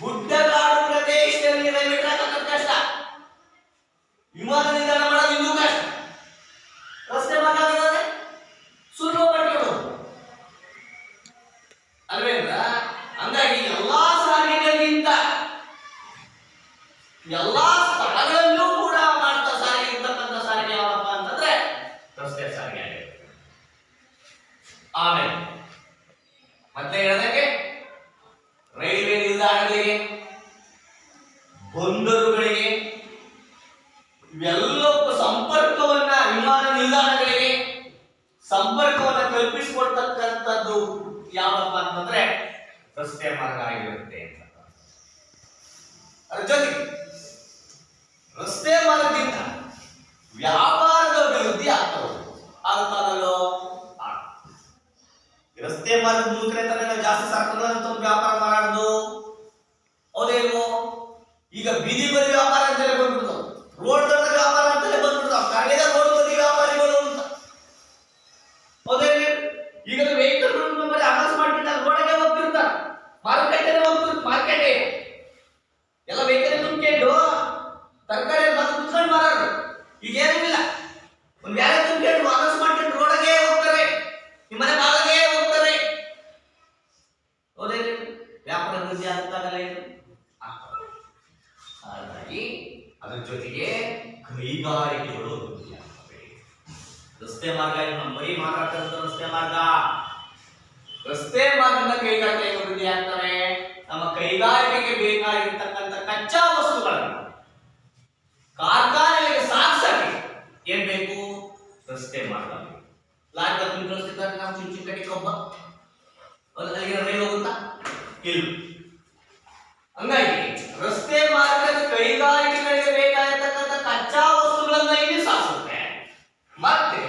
A: ಗುಡ್ಡಗಾಡು ಪ್ರದೇಶದಲ್ಲಿ ರೈಲ್ವೆ ಟ್ರ್ಯಾಕ್ ಹಾಕೋದು ಕಷ್ಟ. ವಿಮಾನ ನಿಲ್ದಾಣ ಮಾಡೋದು ಇನ್ನೂ ಕಷ್ಟ. ರಸ್ತೆ ಮಾರ್ಗ ಆಗಿದ್ರೆ ಸುಲಭ ಮಾಡ್ಕೊಂಡು ಅಲ್ವೇಂದ್ರ? ಹಂಗಾಗಿ ಎಲ್ಲಾ ಸಾರಿಗೆಗಳಿಗಿಂತ ಎಲ್ಲಾ ಸ್ಥಳಗಳಲ್ಲೂ ಕೂಡ ಮಾಡ್ತಾ ಸಾರಿಗೆ ಇರ್ತಕ್ಕಂಥ ಸಾರಿಗೆ ಯಾವಪ್ಪ ಅಂತಂದ್ರೆ ರಸ್ತೆ ಸಾರಿಗೆ ಆಗಿರುತ್ತೆ. ಆಮೇಲೆ ಮತ್ತೆ ಹೇಳಿದಂಗೆ ರೈಲ್ವೆ ನಿಲ್ದಾಣಗಳಿಗೆ, ಬಂದರುಗಳಿಗೆ, ಇವೆಲ್ಲಕ್ಕೂ ಸಂಪರ್ಕವನ್ನ, ವಿಮಾನ ನಿಲ್ದಾಣಗಳಿಗೆ ಸಂಪರ್ಕವನ್ನ ಕಲ್ಪಿಸಿಕೊಡ್ತಕ್ಕಂಥದ್ದು ಯಾವಪ್ಪ ಅಂತಂದ್ರೆ ರಸ್ತೆ ಮಾರ್ಗ ಆಗಿರುತ್ತೆ ಅಂತ. ಅದ್ರ ಜೊತೆಗೆ ರಸ್ತೆ ಮಾರ್ಗದಿಂದ ವ್ಯಾಪಾರದ ಅಭಿವೃದ್ಧಿ ಆಗ್ತಾ ಹೋಗುತ್ತೆ. ಆಗ್ತಾಗಲ್ಲೋ? ರಸ್ತೆ ಮಾರ್ಗದ ಮೂಲಕ ತಾನೇ ಜಾಸ್ತಿ ಸಾಕಂತ ವ್ಯಾಪಾರ ಮಾಡೋದು. ಹೌದೇನೋ? ಈಗ ಬೀದಿ ಬದಿ ವ್ಯಾಪಾರ ಅಂತಲೇ ಬಂದ್ಬಿಡ್ತಾವ, ರೋಡ್ ದರದ ವ್ಯಾಪಾರ ಅಂತಲೇ ಬಂದ್ಬಿಡ್ತಾವ, ಕಡೆಯ ರೋಡ್ ಬದಿ ವ್ಯಾಪಾರಿಗಳು ಅಂತ. ಹೌದೇನು? ಈಗ ವೆಹಿಕಲ್ ಅನೌನ್ಸ್ ಮಾಡ್ಬಿಟ್ಟಾರೆ, ರೋಡಿಗೆ ಹೋಗ್ತಿರ್ತಾರೆ, ಮಾರುಕಟ್ಟೆಗೆ ಹೋಗ್ತಿರ್ತಾರೆ. ಮಾರ್ಕೆಟೇ ಎಲ್ಲ ವೆಹಿಕಲ್ ತುಂಬಿಕೊಂಡು ತರಕಾರಿ ಬಂದು ಕುತ್ಕೊಂಡು ಮಾರೋದು. ಈಗ ಏನಿಲ್ಲ, ಒಂದು ಬ್ಯಾರೆ ತುಂಬಿಕೊಂಡು ಅನೌನ್ಸ್ ಮಾಡ್ಕೊಂಡು ರೋಡಿಗೆ ಹೋಗ್ತಾರೆ, ನಿಮ್ಮ ಮನೆ ಬಾಗಿಲಿಗೆ ಹೋಗ್ತಾರೆ. ಹೌದೇನು? ವ್ಯಾಪಾರ ಅಭಿವೃದ್ಧಿ ಆಗ್ತಾಗಲ್ಲ ಇದು. ಹಾಗಾಗಿ ಅದ್ರ ಜೊತೆಗೆ ಕೈಗಾರಿಕೆಗಳು ಅಭಿವೃದ್ಧಿ ಆಗ್ತವೆ. ರಸ್ತೆ ಮಾರ್ಗ ನಮ್ಮ ಬರೀ ಮಾತಾಡ್ತಕ್ಕಂಥ ರಸ್ತೆ ಮಾರ್ಗ, ರಸ್ತೆ ಮಾರ್ಗದ ಕೈಗಾರಿಕೆ ಅಭಿವೃದ್ಧಿ ಆಗ್ತವೆ. ನಮ್ಮ ಕೈಗಾರಿಕೆಗೆ ಬೇಕಾಗಿರ್ತಕ್ಕಂಥ ಕಚ್ಚಾ ವಸ್ತುಗಳನ್ನು ಕಾರ್ಖಾನೆಗಳಿಗೆ ಸಾಗಿಸಕ್ಕೆ ಏನ್ ಬೇಕು? ರಸ್ತೆ ಮಾರ್ಗ. ಲಾರಿ ತುಂಬ ಕಳಿಸ್ತಿದ್ದಾರೆ, ನಾವು ಚಿಕ್ಕ ಕಡೆ ಕೊಬ್ಬ ಅಲ್ಲಿಗೆ ರೈಲು ಹೋಗುತ್ತಾ? ಇಲ್ಲ. ಹಂಗಾಗಿ ರಸ್ತೆ ಮಾರ್ಗದ ಕೈಗಾರಿಕೆಗಳಿಗೆ ಬೇಕಾಗಿರ್ತಕ್ಕಂಥ ಕಚ್ಚಾ ವಸ್ತುಗಳನ್ನ ಇಲ್ಲಿ ಸಾಗಿಸುತ್ತೆ. ಮತ್ತೆ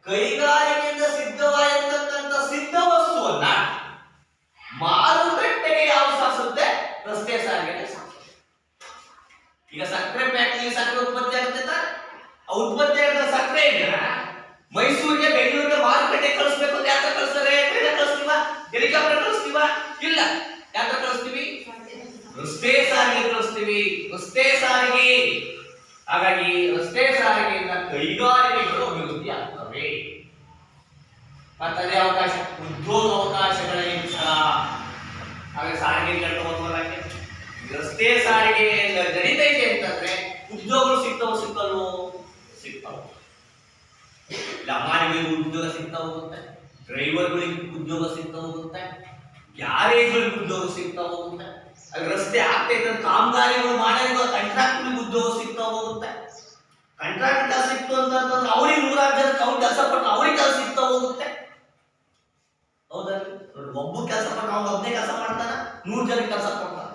A: ಕೈಗಾರಿಕೆಯಿಂದ ಸಿದ್ಧವಾಗಿರ್ತಕ್ಕಂಥ ಸಿದ್ಧ ವಸ್ತುವನ್ನ ಮಾರುಕಟ್ಟೆಗೆ ಯಾವ ಸಾಗಿಸುತ್ತೆ? ರಸ್ತೆ ಸಾರಿಗೆ ಸಾಗಿಸುತ್ತೆ. ಈಗ ಸಕ್ಕರೆ ಫ್ಯಾಕ್ಟರಿ ಸಕ್ಕರೆ ಉತ್ಪತ್ತಿ ಆಗುತ್ತೆ. ಆ ಉತ್ಪತ್ತಿ ಆಗಿರೋ ಸಕ್ಕರೆಯನ್ನ ಮೈಸೂರಿಗೆ, ಬೆಂಗಳೂರಿಗೆ ಮಾರುಕಟ್ಟೆಗೆ ಕಳಿಸ್ಬೇಕು ಅಂತ ಯಾಕೆ ಕಳಿಸ್ತಾರೆ? ಕಳಿಸ್ತೀವ? ಹೆಲಿಕಾಪ್ಟರ್ ಕಳಿಸ್ತೀವ? ಇಲ್ಲ. ಯಾಕೆ ಕಳಿಸ್ತೀವಿ? ರಸ್ತೆ ಸಾರಿಗೆ ಕಳಿಸ್ತೀವಿ. ರಸ್ತೆ ಸಾರಿಗೆ. ಹಾಗಾಗಿ ರಸ್ತೆ ಸಾರಿಗೆಯಿಂದ ಕೈಗಾರಿಕೆಗಳು ಅಭಿವೃದ್ಧಿ ಆಗ್ತವೆ. ಮತ್ತದೇ ಅವಕಾಶ, ಉದ್ಯೋಗ ಅವಕಾಶಗಳ ಹೆಚ್ಚಳ. ಹಾಗೆ ಸಾರಿಗೆ ಹೋಗೋದಕ್ಕೆ ರಸ್ತೆ ಸಾರಿಗೆ ನಡೀತೈತೆ ಅಂತಂದ್ರೆ ಉದ್ಯೋಗಗಳು ಸಿಗ್ತವೋ? ಸಿಗ್ತಾವ. ಲಮಾರಿಗಳಿಗೆ ಉದ್ಯೋಗ ಸಿಗ್ತಾ ಹೋಗುತ್ತೆ, ಡ್ರೈವರ್ಗಳಿಗೆ ಉದ್ಯೋಗ ಸಿಗ್ತಾ ಹೋಗುತ್ತೆ, ಗ್ಯಾರೇಜ್ಗಳಿಗೆ ಉದ್ಯೋಗ ಸಿಗ್ತಾ ಹೋಗುತ್ತೆ. ಅಲ್ಲಿ ರಸ್ತೆ ಆಗ್ತೈತೆ ಕಾಮಗಾರಿಗಳು ಮಾಡೋರಿಗೆ ಕಾಂಟ್ರಾಕ್ಟ್ಗಳಿಗೆ ಉದ್ಯೋಗ ಸಿಗ್ತಾ ಹೋಗುತ್ತೆ. ಕಾಂಟ್ರಾಕ್ಟ್ ಕೆಲಸ ಸಿಕ್ತು ಅಂತಂದ್ರೆ ಅವ್ರಿಗೆ 100 ಜನಕ್ಕೆ ಅವ್ರು ಕೆಲಸ ಪಟ್ಟು ಅವ್ರಿಗೆ ಕೆಲಸ ಸಿಗ್ತಾ ಹೋಗುತ್ತೆ. ಹೌದಾ? ಒಬ್ಬ ಕೆಲಸ ಪಟ್ಟು ಅವ್ನು ಒಬ್ಬನೇ ಕೆಲಸ ಮಾಡ್ತಾನೆ, 100 ಜನಕ್ಕೆ ಕೆಲಸ ಕೊಡ್ತಾನೆ.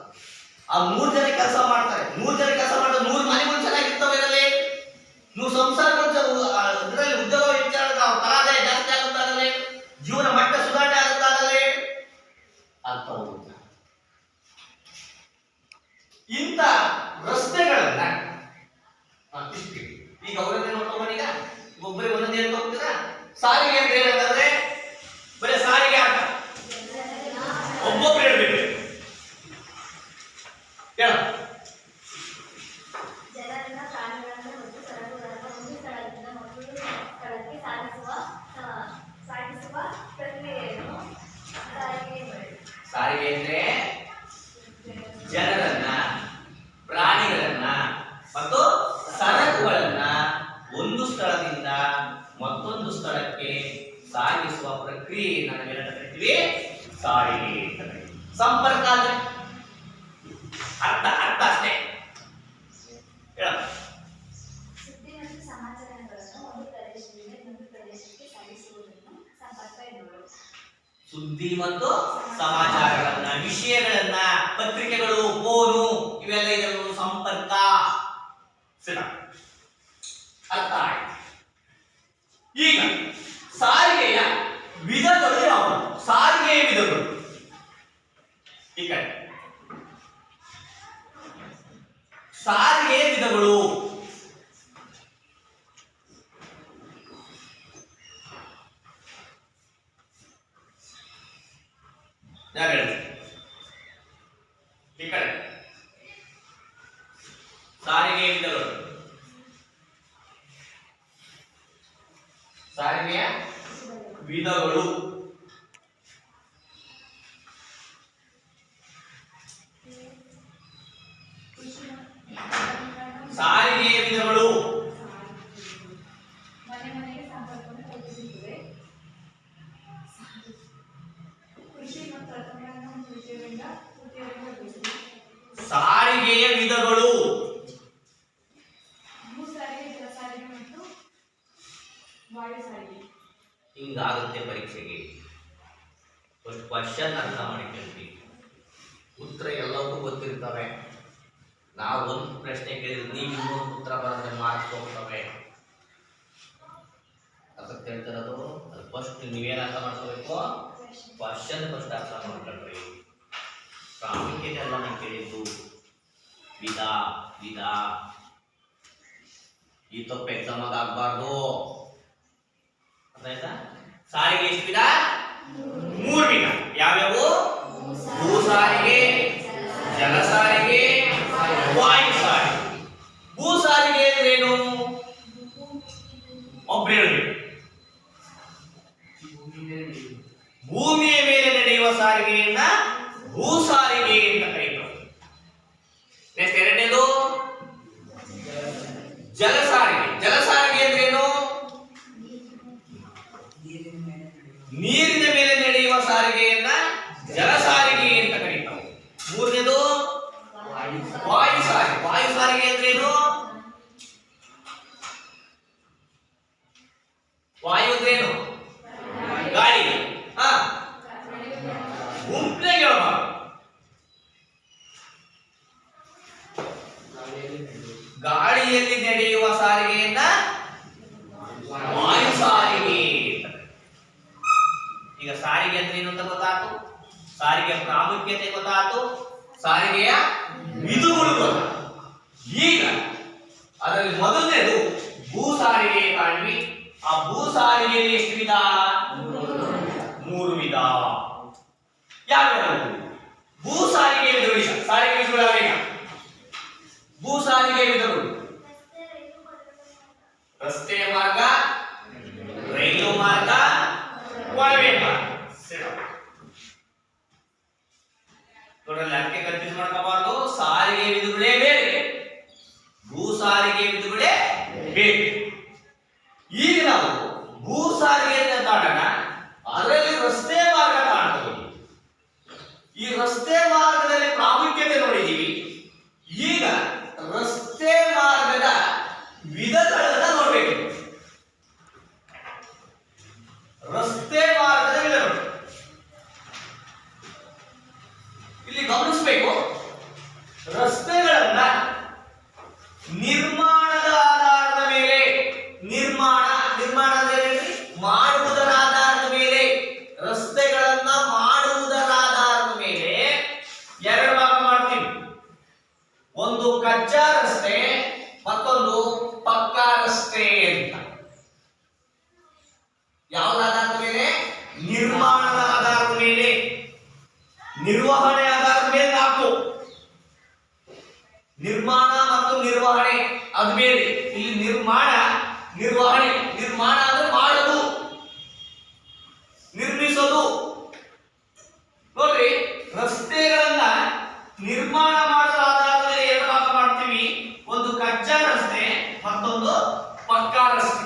A: ಆ 100 ಜನಕ್ಕೆ ಕೆಲಸ ಮಾಡ್ತಾರೆ, 100 ಜನಕ್ಕೆ ಕೆಲಸ ಮಾಡಿದ್ರೆ 100 ಮನೆಗಳು ಚೆನ್ನಾಗಿರ್ತವೆ. ಇದರಲ್ಲಿ 100 ಸಂಸಾರಗಳು ಇದರಲ್ಲಿ ಉದ್ಯೋಗ ಹೆಚ್ಚಾಗ ತಲಾದಾಯ ಜಾಸ್ತಿ ಆಗುತ್ತಾಗಲೇ, ಜೀವನ ಮಟ್ಟ ಸುಧಾರಣೆ ಆಗುತ್ತಾಗಲೇ ಆಗ್ತಾ ಹೋಗುತ್ತೆ. ಇಂಥ ರಸ್ತೆಗಳನ್ನ ಈಗ ಅವರನ್ನೇ ನೋಡ್ಕೊಂಡ್ ಈಗ ಒಬ್ಬರಿಗೆ ಒಂದೊಂದು ಹೇಳ್ತಾ ಹೋಗ್ತೀರಾ? ಸಾರಿಗೆ ಅಂತ ಹೇಳಿದ್ರೆ ಬರೀ ಸಾರಿಗೆ ಆಟ ಒಬ್ಬೊಬ್ರು ಹೇಳ್ಬೇಕು. ಅಂದ್ರೆ ಜನರನ್ನ, ಪ್ರಾಣಿಗಳನ್ನ ಮತ್ತು ಸರಕುಗಳನ್ನ ಒಂದು ಸ್ಥಳದಿಂದ ಮತ್ತೊಂದು ಸ್ಥಳಕ್ಕೆ ಸಾಗಿಸುವ ಪ್ರಕ್ರಿಯೆಯನ್ನು ನಾವೇನಂತ ಕರಿತೀವಿ? ಸಾರಿಗೆ ಅಂತ ಕರಿತೀವಿ. ಸಂಪರ್ಕ ಅಂದ್ರೆ ಅರ್ಥ ಅಷ್ಟೇ ಹೇಳ.
B: ಸುದ್ದಿ ಮತ್ತು ಸಮಾಚಾರಗಳನ್ನು ಒಂದು ಪ್ರದೇಶದಿಂದ ಇನ್ನೊಂದು ಪ್ರದೇಶಕ್ಕೆ ಸಾಗಿಸುವುದನ್ನು ಸಂಪರ್ಕ ಎನ್ನುವರು.
A: ಸುದ್ದಿ ಮತ್ತು ಸಮಾಚಾರಗಳನ್ನ, ವಿಷಯಗಳನ್ನ, ಪತ್ರಿಕೆಗಳು, ಫೋನು ಇವೆಲ್ಲ ಇದನ್ನು ಸಂಪರ್ಕ. ಅರ್ಥ ಆಯ್ತು. ಈಗ ಸಾರಿಗೆಯ ವಿಧಗಳು ಯಾವುವು? ಸಾರಿಗೆಯ ವಿಧಗಳು ಈ ಕಡೆ ಸಾರಿಗೆಯ ವಿಧಗಳು ಈ ಕಡೆ ಸಾರಿಗೆಯ ವಿಧಗಳು. ಸಾರಿಗೆಯ ವಿಧಗಳು ಸಾರಿಗೆಯ ವಿಧಗಳು
B: ಮನೆ ಮನೆಗೆ ಸಂಪರ್ಕವನ್ನು ಕಲ್ಪಿಸುತ್ತದೆ. ಕೃಷಿ ಮತ್ತು ರಸಗೊಬ್ಬರಗಳನ್ನು ತೃತೀಯರಿಂದ
A: ಸಾರಿಗೆಯ ವಿಧಗಳು
B: ಭೂ ಸಾರಿಗೆ, ಜಲ ಸಾರಿಗೆ ಮತ್ತು ವಾಯು ಸಾರಿಗೆ.
A: ಹಿಂಗಾಗುತ್ತೆ ಪರೀಕ್ಷೆಗೆ. ಒಂದು ಕ್ವಶನ್ ಅರ್ಥ ಮಾಡಿಕೊಳ್ತೀವಿ, ಉತ್ತರ ಎಲ್ಲವೂ ಗೊತ್ತಿರ್ತವೆ. ನಾವು ಒಂದು ಪ್ರಶ್ನೆ ಕೇಳಿದ್ರೆ ನೀವು ಇನ್ನೊಂದು ಉತ್ತರ ಬರೋದ್ರೆ ಮಾರ್ಕ್ಸ್ ಹೋಗ್ತವೆ. ಅದಕ್ಕೆ ಹೇಳ್ತಿರೋದು ಅದು ಫಸ್ಟ್ ನೀವೇನು ಅರ್ಥ ಮಾಡ್ಕೋಬೇಕು? ಕ್ವಶನ್ ಫಸ್ಟ್ ಅರ್ಥ ಮಾಡ್ಕೊಳ್ರಿ. ಪ್ರಾಮುಖ್ಯತೆ ಎಲ್ಲ ನಾನು ಕೇಳಿದ್ದು ವಿಧ ವಿಧ ಈ ತಪ್ಪು ಎಕ್ಸಾಮ್ ಆಗಬಾರ್ದು. ಆಯ್ತಾ? ಸಾರಿಗೆ ಎಷ್ಟು ವಿಧ? 3 ವಿಧ. ಯಾವ್ಯಾವು? ಭೂ ಸಾರಿಗೆ, ಜಲ ಸಾರಿಗೆ, ವಾಯು ಸಾರಿಗೆ. ಭೂ ಸಾರಿಗೆ ಅಂದ್ರೇನು? ಒಬ್ರು ಹೇಳ್ಬೇಕು. ಭೂಮಿಯ ಮೇಲೆ ನಡೆಯುವ ಸಾರಿಗೆಯನ್ನ ಭೂ ಸಾರಿಗೆ ಅಂತ ಕರೀತಾರೆ. ನೆಕ್ಸ್ಟ್ ಎರಡನೇದು ಜಲ ಸಾರಿಗೆ. ಜಲ ಸಾರಿಗೆ ಅಂದ್ರೇನು? ನೀರಿನ ಮೇಲೆ ನಡೆಯುವ ಸಾರಿಗೆಯನ್ನ ಜಲ ಸಾರಿಗೆ ಅಂತ ಕರೀತಾರೆ. ಮೂರನೇದು ವಾಯು ಸಾರಿಗೆ. ವಾಯು ಸಾರಿಗೆ ಅಂದ್ರೇನು? ವಾಯು ಅಂದ್ರೇನು? ಗಾಳಿ. ಗುಂಪೆ ಹೇಳಬಾರ್ದು. ಗಾಳಿಯಲ್ಲಿ ನಡೆಯುವ ಸಾರಿಗೆಯನ್ನ ವಾಯು ಸಾರಿಗೆ. ಈಗ ಸಾರಿಗೆ ಅಂದ್ರೆ ಏನು ಅಂತ ಗೊತ್ತಾಯ್ತು, ಸಾರಿಗೆಯ ಪ್ರಾಮುಖ್ಯತೆ ಗೊತ್ತಾಯ್ತು, ಸಾರಿಗೆಯ ವಿಧಗಳು ಗೊತ್ತಾಯ್ತು. ಈಗ ಅದರಲ್ಲಿ ಮೊದಲನೇದು ಭೂ ಸಾರಿಗೆ ಕಾಣ್ವಿ. ಆ ಭೂ ಸಾರಿಗೆಯಲ್ಲಿ ಎಷ್ಟು ವಿಧ? 3 ವಿಧ. ಯಾವ್ಯಾವ? ಭೂ ಸಾರಿಗೆ ವಿಧಗಳು. ಸಾರಿಗೆ ವಿಧಗಳು ಯಾವ್ಯಾವ? ಭೂ ಸಾರಿಗೆ ವಿಧಗಳು: ರಸ್ತೆ ಮಾರ್ಗ, ರೈಲು ಮಾರ್ಗ, ಕೊಳವೆ ಮಾರ್ಗ. ನೋಡ್ರಲ್ಲಿ ಅದಕ್ಕೆ ಕನ್ಫ್ಯೂಸ್ ಮಾಡ್ಕೋಬಾರ್ದು. ಸಾರಿಗೆ ವಿಧಗಳೇ ಬೇರೆ, ಭೂ ಸಾರಿಗೆ ವಿಧಗಳೇ ಬೇರೆ. ಈಗ ನಾವು ಭೂ ಸಾರಿಗೆ ತಾಡೋಣ, ಅದರಲ್ಲಿ ರಸ್ತೆ ಮಾರ್ಗ ಕಾಣ್ತೀವಿ. ಈ ರಸ್ತೆ ಮಾರ್ಗದಲ್ಲಿ ಪ್ರಾಮುಖ್ಯತೆ ನೋಡಿದ್ದೀವಿ. ಈಗ ರಸ್ತೆ ಮಾರ್ಗದ ವಿಧಗಳನ್ನ ನೋಡ್ಬೇಕು. ರಸ್ತೆ ಮಾರ್ಗದ ವಿಧಗಳು ಇಲ್ಲಿ ಗಮನಿಸಬೇಕು. ರಸ್ತೆಗಳನ್ನ ನಿರ್ಮಾಣದ ಆಧಾರದ ಮೇಲೆ, ನಿರ್ಮಾಣ ಅಂದ್ರೆ ಮಾಡುವುದರ ಆಧಾರದ ಮೇಲೆ, ರಸ್ತೆಗಳನ್ನ ಮಾಡುವುದರ ಆಧಾರದ ಮೇಲೆ 2 ಭಾಗ ಮಾಡ್ತೀವಿ. ಒಂದು ಕಚ್ಚಾ ರಸ್ತೆ, ಮತ್ತೊಂದು ಪಕ್ಕಾ ರಸ್ತೆ ಅಂತ. ಯಾವುದ ಆಧಾರದ ಮೇಲೆ? ನಿರ್ಮಾಣದ ಆಧಾರದ ಮೇಲೆ, ನಿರ್ವಹಣೆ ಆಧಾರದ ಮೇಲೆ. 4 ನಿರ್ಮಾಣ ಮತ್ತು ನಿರ್ವಹಣೆ ಅದು ಬೇರೆ. ಇಲ್ಲಿ ನಿರ್ಮಾಣ, ನಿರ್ವಹಣೆ. ನಿರ್ಮಾಣ ಅಂದ್ರೆ ಮಾಡೋದು, ನಿರ್ಮಿಸೋದು. ನೋಡ್ರಿ, ರಸ್ತೆಗಳನ್ನ ನಿರ್ಮಾಣ ಮಾಡುವ ಆಧಾರದ ಮೇಲೆ ಎರಡು ಭಾಗ ಮಾಡ್ತೀವಿ. ಒಂದು ಕಚ್ಚಾ ರಸ್ತೆ, ಮತ್ತೊಂದು ಪಕ್ಕಾ ರಸ್ತೆ.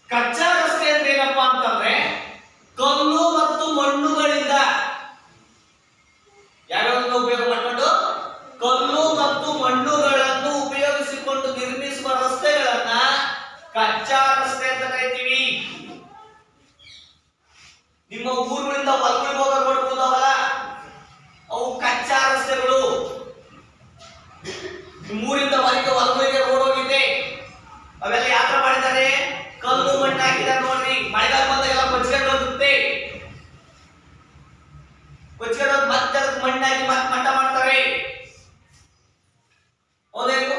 A: ಕಚ್ಚಾ ರಸ್ತೆ ಅಂದ್ರೆ ಏನಪ್ಪಾ ಅಂತಂದ್ರೆ ಕಲ್ಲು ಮತ್ತು ಮಣ್ಣುಗಳಿಂದ ಯಾವ್ಯಾವುದನ್ನು ಉಪಯೋಗ ಮಾಡಿಕೊಂಡು ಕಲ್ಲು ಮತ್ತು ಮಣ್ಣುಗಳನ್ನು ಉಪಯೋಗಿಸಿಕೊಂಡು ನಿರ್ಮಿಸುವ ರಸ್ತೆಗಳನ್ನ ಕಚ್ಚಾ ರಸ್ತೆ ಅಂತ ಕರಿತೀವಿ. ನಿಮ್ಮ ಊರುಗಳಿಂದ ಹೊರಗಡೆ ಹೋಗೋ ರೋಡ್ಗಳವಲ್ಲ, ಅವು ಕಚ್ಚಾ ರಸ್ತೆಗಳು. ನಿಮ್ಮೂರಿಂದ ಹೊರಗಡೆ ರೋಡ್ ಹೋಗಿದೆ, ಅವೆಲ್ಲ ಯಾತ್ರ ಮಾಡಿದ್ದಾರೆ, ಕಲ್ಲು ಮಣ್ಣು ಹಾಕಿದ್ದಾರೆ ನೋಡ್ರಿ. ಮಳೆಗಾಲ ಬಂದಾಗೆಲ್ಲ ಕೊಚ್ಕೊಂಡು ಹೋಗುತ್ತೆ, ಕೊಚ್ಕೊಂಡು ಮತ್ತೆ ಅದಕ್ಕೆ ಮಣ್ಣು ಹಾಕಿ ಮತ್ತೆ ಮಟ್ಟ ಮಾಡ್ತಾರೆ. ಹೌದೇನು?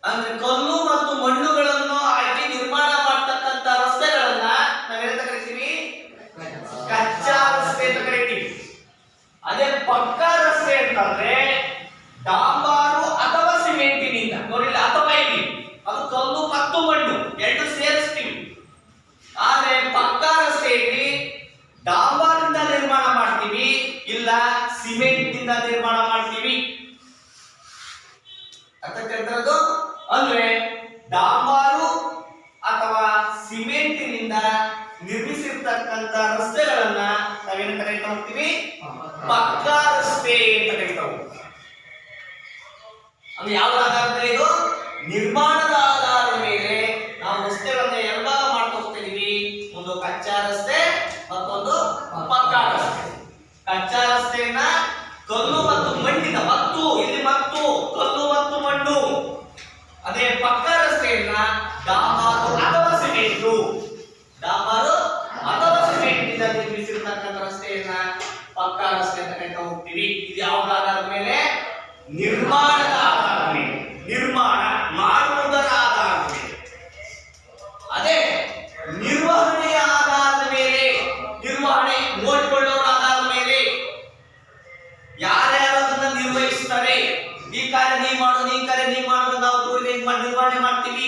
A: ಅಂದ್ರೆ ಕಲ್ಲು ಮತ್ತು ಮಣ್ಣುಗಳನ್ನು ಹಾಕಿ ನಿರ್ಮಾಣ ಮಾಡ್ತಕ್ಕಂಥ ರಸ್ತೆಗಳನ್ನ ನಾವೇನಂತ ಕರಿತೀವಿ? ಕಚ್ಚಾ ರಸ್ತೆ ಅಂತ ಕರಿತೀವಿ. ಅದೇ ಪಕ್ಕಾ ರಸ್ತೆ ಅಂತಂದ್ರೆ ಡಾಂಬಾರು ಅಥವಾ ಸಿಮೆಂಟಿನಿಂದ, ನೋಡಿ ಅಥವಾ ಇಲ್ಲಿ ಅದು ಕಲ್ಲು ಮತ್ತು ಮಣ್ಣು ಎರಡು ಸೇರಿಸ್ತೀವಿ. ಆದ್ರೆ ಪಕ್ಕಾ ರಸ್ತೆಯಲ್ಲಿ ಡಾಂಬಾರಿಂದ ನಿರ್ಮಾಣ ಮಾಡ್ತೀವಿ, ಇಲ್ಲ ಸಿಮೆಂಟ್ನಿಂದ ನಿರ್ಮಾಣ ಮಾಡ್ತೀವಿ. ಅರ್ಥಕ್ಕಾಗ್ತದ್ದು? ಅಂದ್ರೆ ಡಾಂಬಾರು ಅಥವಾ ಸಿಮೆಂಟಿನಿಂದ ನಿರ್ಮಿಸಿರ್ತಕ್ಕಂಥ ರಸ್ತೆಗಳನ್ನ ನಾವೇನಂತ ಕರೀತಾ ಹೋಗ್ತೀವಿ? ಪಕ್ಕಾ ರಸ್ತೆ ಅಂತ ಕರೀತಾ ಹೋಗ್ತೀವಿ. ಅಂದ್ರೆ ಯಾವ ಆಧಾರದ ಮೇಲೆ? ಇದು ನಿರ್ಮಾಣದ ಆಧಾರದ ಮೇಲೆ ನಾವು ರಸ್ತೆಗಳನ್ನ ಎರಡು ಭಾಗ ಮಾಡ್ತಾ ಹೋಗ್ತಿದೀವಿ. ಒಂದು ಕಚ್ಚಾ ರಸ್ತೆ, ಮತ್ತೊಂದು ಪಕ್ಕಾ ರಸ್ತೆ. ಕಚ್ಚಾ ರಸ್ತೆಯನ್ನ ಕಲ್ಲು ಮತ್ತು ಮಣ್ಣಿನ ಮತ್ತು ಇಲ್ಲಿ ಮತ್ತು ಕಲ್ಲು ಮತ್ತು ಮಣ್ಣು. ಅದೇ ಪಕ್ಕಾ ರಸ್ತೆಯನ್ನ ಡಾಂಬಾರು ಅಥವಾ ಸಿಮೆಂಟು, ಡಾಂಬಾರು ಅಥವಾ ಸಿಮೆಂಟ್ನಿಂದ ನಿರ್ಮಿಸಿರ್ತಕ್ಕಂಥ ರಸ್ತೆಯನ್ನ ಪಕ್ಕಾ ರಸ್ತೆ ಅಂತ ಕರೀತಾ ಹೋಗ್ತೀವಿ. ಇದು ಯಾವ ಆಧಾರದ ಮೇಲೆ? ನಿರ್ಮಾಣದ ಆಧಾರದ ಮೇಲೆ, ನಿರ್ಮಾಣ ಮಾಡುವುದರ ಆಧಾರದ ಮೇಲೆ. ಅದೇ ನಿರ್ವಹಣೆಯ ಆಧಾರದ ಮೇಲೆ, ನಿರ್ವಹಣೆ ನೋಡಿಕೊಳ್ಳೋರ ಆಧಾರದ ಮೇಲೆ, ಯಾರ್ಯಾರು ಅದನ್ನ ನಿರ್ವಹಿಸ್ತಾರೆ. ಈ ಕಾರ್ಯ ನೀ ಮಾಡೋದು, ಈ ಕಾರ್ಯ ನೀ ಮಾಡೋದು, ನಾವು ನಿರ್ವಹಣೆ ಮಾಡ್ತೀವಿ.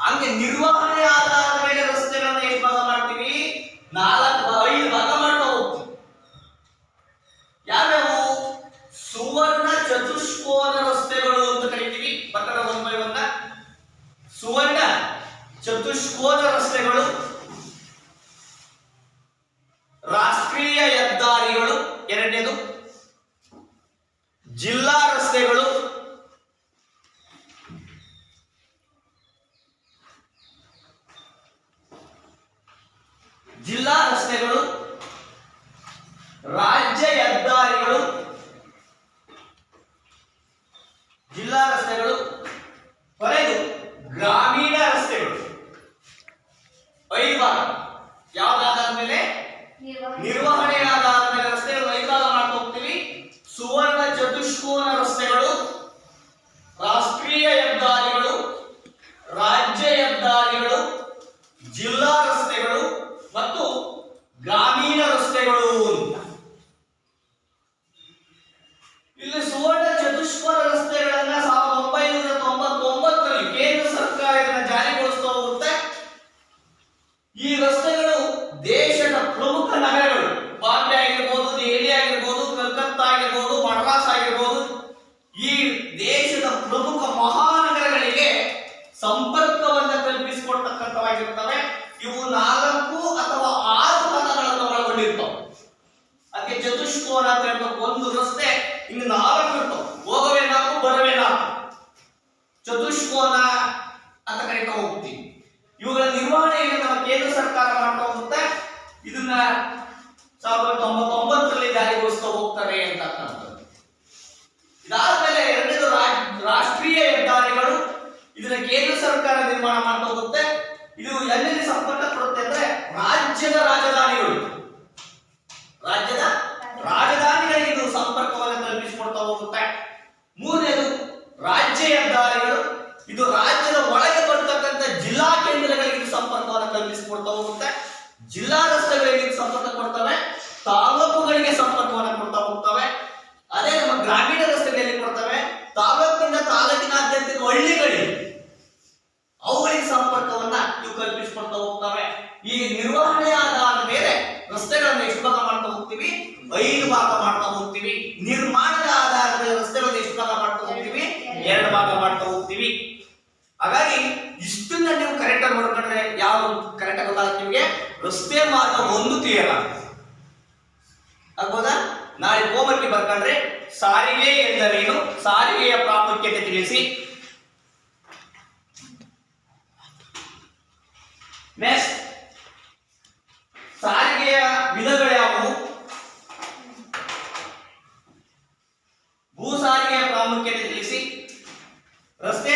A: ಹಂಗೆ ನಿರ್ವಹಣೆ ಆಧಾರದ ಮೇಲೆ ರಸ್ತೆಗಳನ್ನ ಎಷ್ಟು ಭಾಗ ಮಾಡ್ತೀವಿ? 5 ಭಾಗ ಮಾಡ್ತಾ ಹೋಗ್ತೀವಿ. ಯಾವ್ಯಾವು? ಸುವರ್ಣ ಚತುಷ್ಕೋನ ರಸ್ತೆಗಳು ಅಂತ ಕರಿತೀವಿ. ಬರ್ತಡ 1 by 1. ಸುವರ್ಣ ಚತುಷ್ಕೋನ ರಸ್ತೆಗಳು, ರಾಷ್ಟ್ರೀಯ ಹೆದ್ದಾರಿಗಳು ಎರಡನೇದು, ಜಿಲ್ಲಾ ರಸ್ತೆಗಳು, ಜಿಲ್ಲಾ ರಸ್ತೆಗಳು, ರಾಜ್ಯ ಹೆದ್ದಾರಿಗಳು, ಜಿಲ್ಲಾ ರಸ್ತೆಗಳು, ಕೊನೆಯದು ಗ್ರಾಮೀಣ ರಸ್ತೆಗಳು. 5 ಭಾಗ. ಯಾವ್ದಾದ ಮೇಲೆ? ನಿರ್ವಹಣೆ ಆಧಾರದ ಮೇಲೆ ರಸ್ತೆಗಳು 5 ಭಾಗ ಮಾಡ್ತಾ ಹೋಗ್ತೀವಿ. ಸುವರ್ಣ ಚತುಷ್ಕೋನ ರಸ್ತೆಗಳು, ರಾಷ್ಟ್ರೀಯ ಹೆದ್ದಾರಿಗಳು, ರಾಜ್ಯ ಹೆದ್ದಾರಿಗಳು, ಜಿಲ್ಲಾ ರಸ್ತೆಗಳು ಮತ್ತು ಗ್ರಾಮೀಣ ರಸ್ತೆಗಳು ಅಂತ. ಇಲ್ಲಿ ಸುವರ್ಣ ಚತುಷ್ಕೋನ ರಸ್ತೆಗಳನ್ನ 1999ರಲ್ಲಿ ಕೇಂದ್ರ ಸರ್ಕಾರ ಇದನ್ನ ಜಾರಿಗೊಳಿಸ್ತಾ ಹೋಗುತ್ತೆ. ಈ ರಸ್ತೆಗಳು ದೇಶದ ಪ್ರಮುಖ ನಗರಗಳು, ಬಾಂಬೆ ಆಗಿರ್ಬೋದು, ದೆಹಲಿ ಆಗಿರ್ಬೋದು, ಕಲ್ಕತ್ತಾ ಆಗಿರ್ಬೋದು, ಮಡ್ರಾಸ್ ಆಗಿರ್ಬೋದು, ಈ ದೇಶದ ಪ್ರಮುಖ ಮಹಾನಗರಗಳಿಗೆ ಸಂಪರ್ಕವನ್ನು ಕಲ್ಪಿಸಿಕೊಡ್ತಕ್ಕಂಥವಾಗಿರ್ತವೆ. ಇವು 4 ಅಥವಾ 6 ಪಥಗಳನ್ನು ಒಳಗೊಂಡಿರ್ತವೆ. ಅದಕ್ಕೆ ಚತುಷ್ಕೋನ ಅಂತ ಹೇಳ್ಬೇಕು. ಒಂದು ರಸ್ತೆ ಇನ್ನು 4 ಇರ್ತವೆ, ಹೋಗವೇ 4, ಬರವೇ 4, ಚತುಷ್ಕೋನ ಅಂತ ಕರೀತಾ ಹೋಗ್ತೀವಿ. ಇವುಗಳ ನಿರ್ವಹಣೆಯನ್ನು ನಮ್ಮ ಕೇಂದ್ರ ಸರ್ಕಾರ ಮಾಡ್ತಾ ಹೋಗುತ್ತೆ. ಇದನ್ನ 1999ರಲ್ಲಿ ಜಾರಿಗೊಳಿಸ್ತಾ ಹೋಗ್ತಾರೆ ಅಂತಕ್ಕಂಥದ್ದು. ಇದಾದ್ಮೇಲೆ ಎರಡನೇದು ರಾಷ್ಟ್ರೀಯ ಹೆದ್ದಾರಿಗಳು. ಇದನ್ನ ಕೇಂದ್ರ ಸರ್ಕಾರ ನಿರ್ಮಾಣ ಮಾಡ್ತಾ ಹೋಗುತ್ತೆ. ಇದು ಎಲ್ಲೆಲ್ಲಿ ಸಂಪರ್ಕ ಕೊಡುತ್ತೆ ಅಂದ್ರೆ ರಾಜ್ಯದ ರಾಜಧಾನಿಗಳು, ರಾಜ್ಯದ ರಾಜಧಾನಿಗಳಿಗೆ ಇದು ಸಂಪರ್ಕವನ್ನು ಕಲ್ಪಿಸಿಕೊಡ್ತಾ ಹೋಗುತ್ತೆ. ಮೂರನೇದು ರಾಜ್ಯ ಹೆದ್ದಾರಿಗಳು. ಇದು ರಾಜ್ಯದ ಒಳಗೆ ಬರ್ತಕ್ಕಂಥ ಜಿಲ್ಲಾ ಕೇಂದ್ರಗಳಿಗೆ ಇದು ಸಂಪರ್ಕವನ್ನು ಕಲ್ಪಿಸಿಕೊಡ್ತಾ ಹೋಗುತ್ತೆ. ಜಿಲ್ಲಾ ರಸ್ತೆಗಳಿಗೆ ಇದು ಸಂಪರ್ಕ ಕೊಡ್ತವೆ, ತಾಲೂಕುಗಳಿಗೆ ಸಂಪರ್ಕವನ್ನು ಕೊಡ್ತಾ ಹೋಗ್ತವೆ. ಅದೇ ನಮ್ಮ ಗ್ರಾಮೀಣ ರಸ್ತೆಗಳಲ್ಲಿ ಕೊಡ್ತವೆ, ತಾಲೂಕಿನಿಂದ ತಾಲೂಕಿನಾದ್ಯಂತ ಹಳ್ಳಿಗಳಿಗೆ ಅವುಗಳಿಗೆ ಸಂಪರ್ಕವನ್ನ ಇವು ಕಲ್ಪಿಸಿಕೊಡ್ತಾ ಹೋಗ್ತವೆ. ಈ ನಿರ್ವಹಣೆ ಆಧಾರದ ಮೇಲೆ ರಸ್ತೆಗಳನ್ನು ಎಷ್ಟು ಭಾಗ ಮಾಡ್ತಾ ಹೋಗ್ತೀವಿ? ಮಾಡ್ತಾ ಹೋಗ್ತೀವಿ. ನಿರ್ಮಾಣದ ಆಧಾರದ ಮೇಲೆ ರಸ್ತೆಗಳನ್ನು ಎಷ್ಟು ಭಾಗ ಮಾಡ್ತಾ ಹೋಗ್ತೀವಿ? 2 ಭಾಗ ಮಾಡ್ತಾ ಹೋಗ್ತೀವಿ. ಹಾಗಾಗಿ ಇಷ್ಟನ್ನ ನೀವು ಕರೆಕ್ಟ್ ಆಗಿ ಮಾಡ್ಕೊಂಡ್ರೆ ಯಾವ ಕರೆಕ್ಟ್ ಆಗಿ ಗೊತ್ತಾಗುತ್ತೆ ನಿಮಗೆ. ರಸ್ತೆ ಮಾರ್ಗ 1 ಕ್ಲಿಯರ್ ಆಗುತ್ತೆ. ಆಗ್ಬೋದಾ? ನಾಳೆ ಹೋಮ್ವರ್ಕ್ ಬರ್ಕೊಂಡ್ರೆ ಸಾರಿಗೆ ಎಂದರೇನು, ಸಾರಿಗೆಯ ಪ್ರಾಮುಖ್ಯತೆ ತಿಳಿಸಿ. ನೆಕ್ಸ್ಟ್ ಸಾರಿಗೆಯ ವಿಧಗಳು ಯಾವುವು, ಭೂ ಸಾರಿಗೆಯ ಪ್ರಾಮುಖ್ಯತೆ ತಿಳಿಸಿ, ರಸ್ತೆ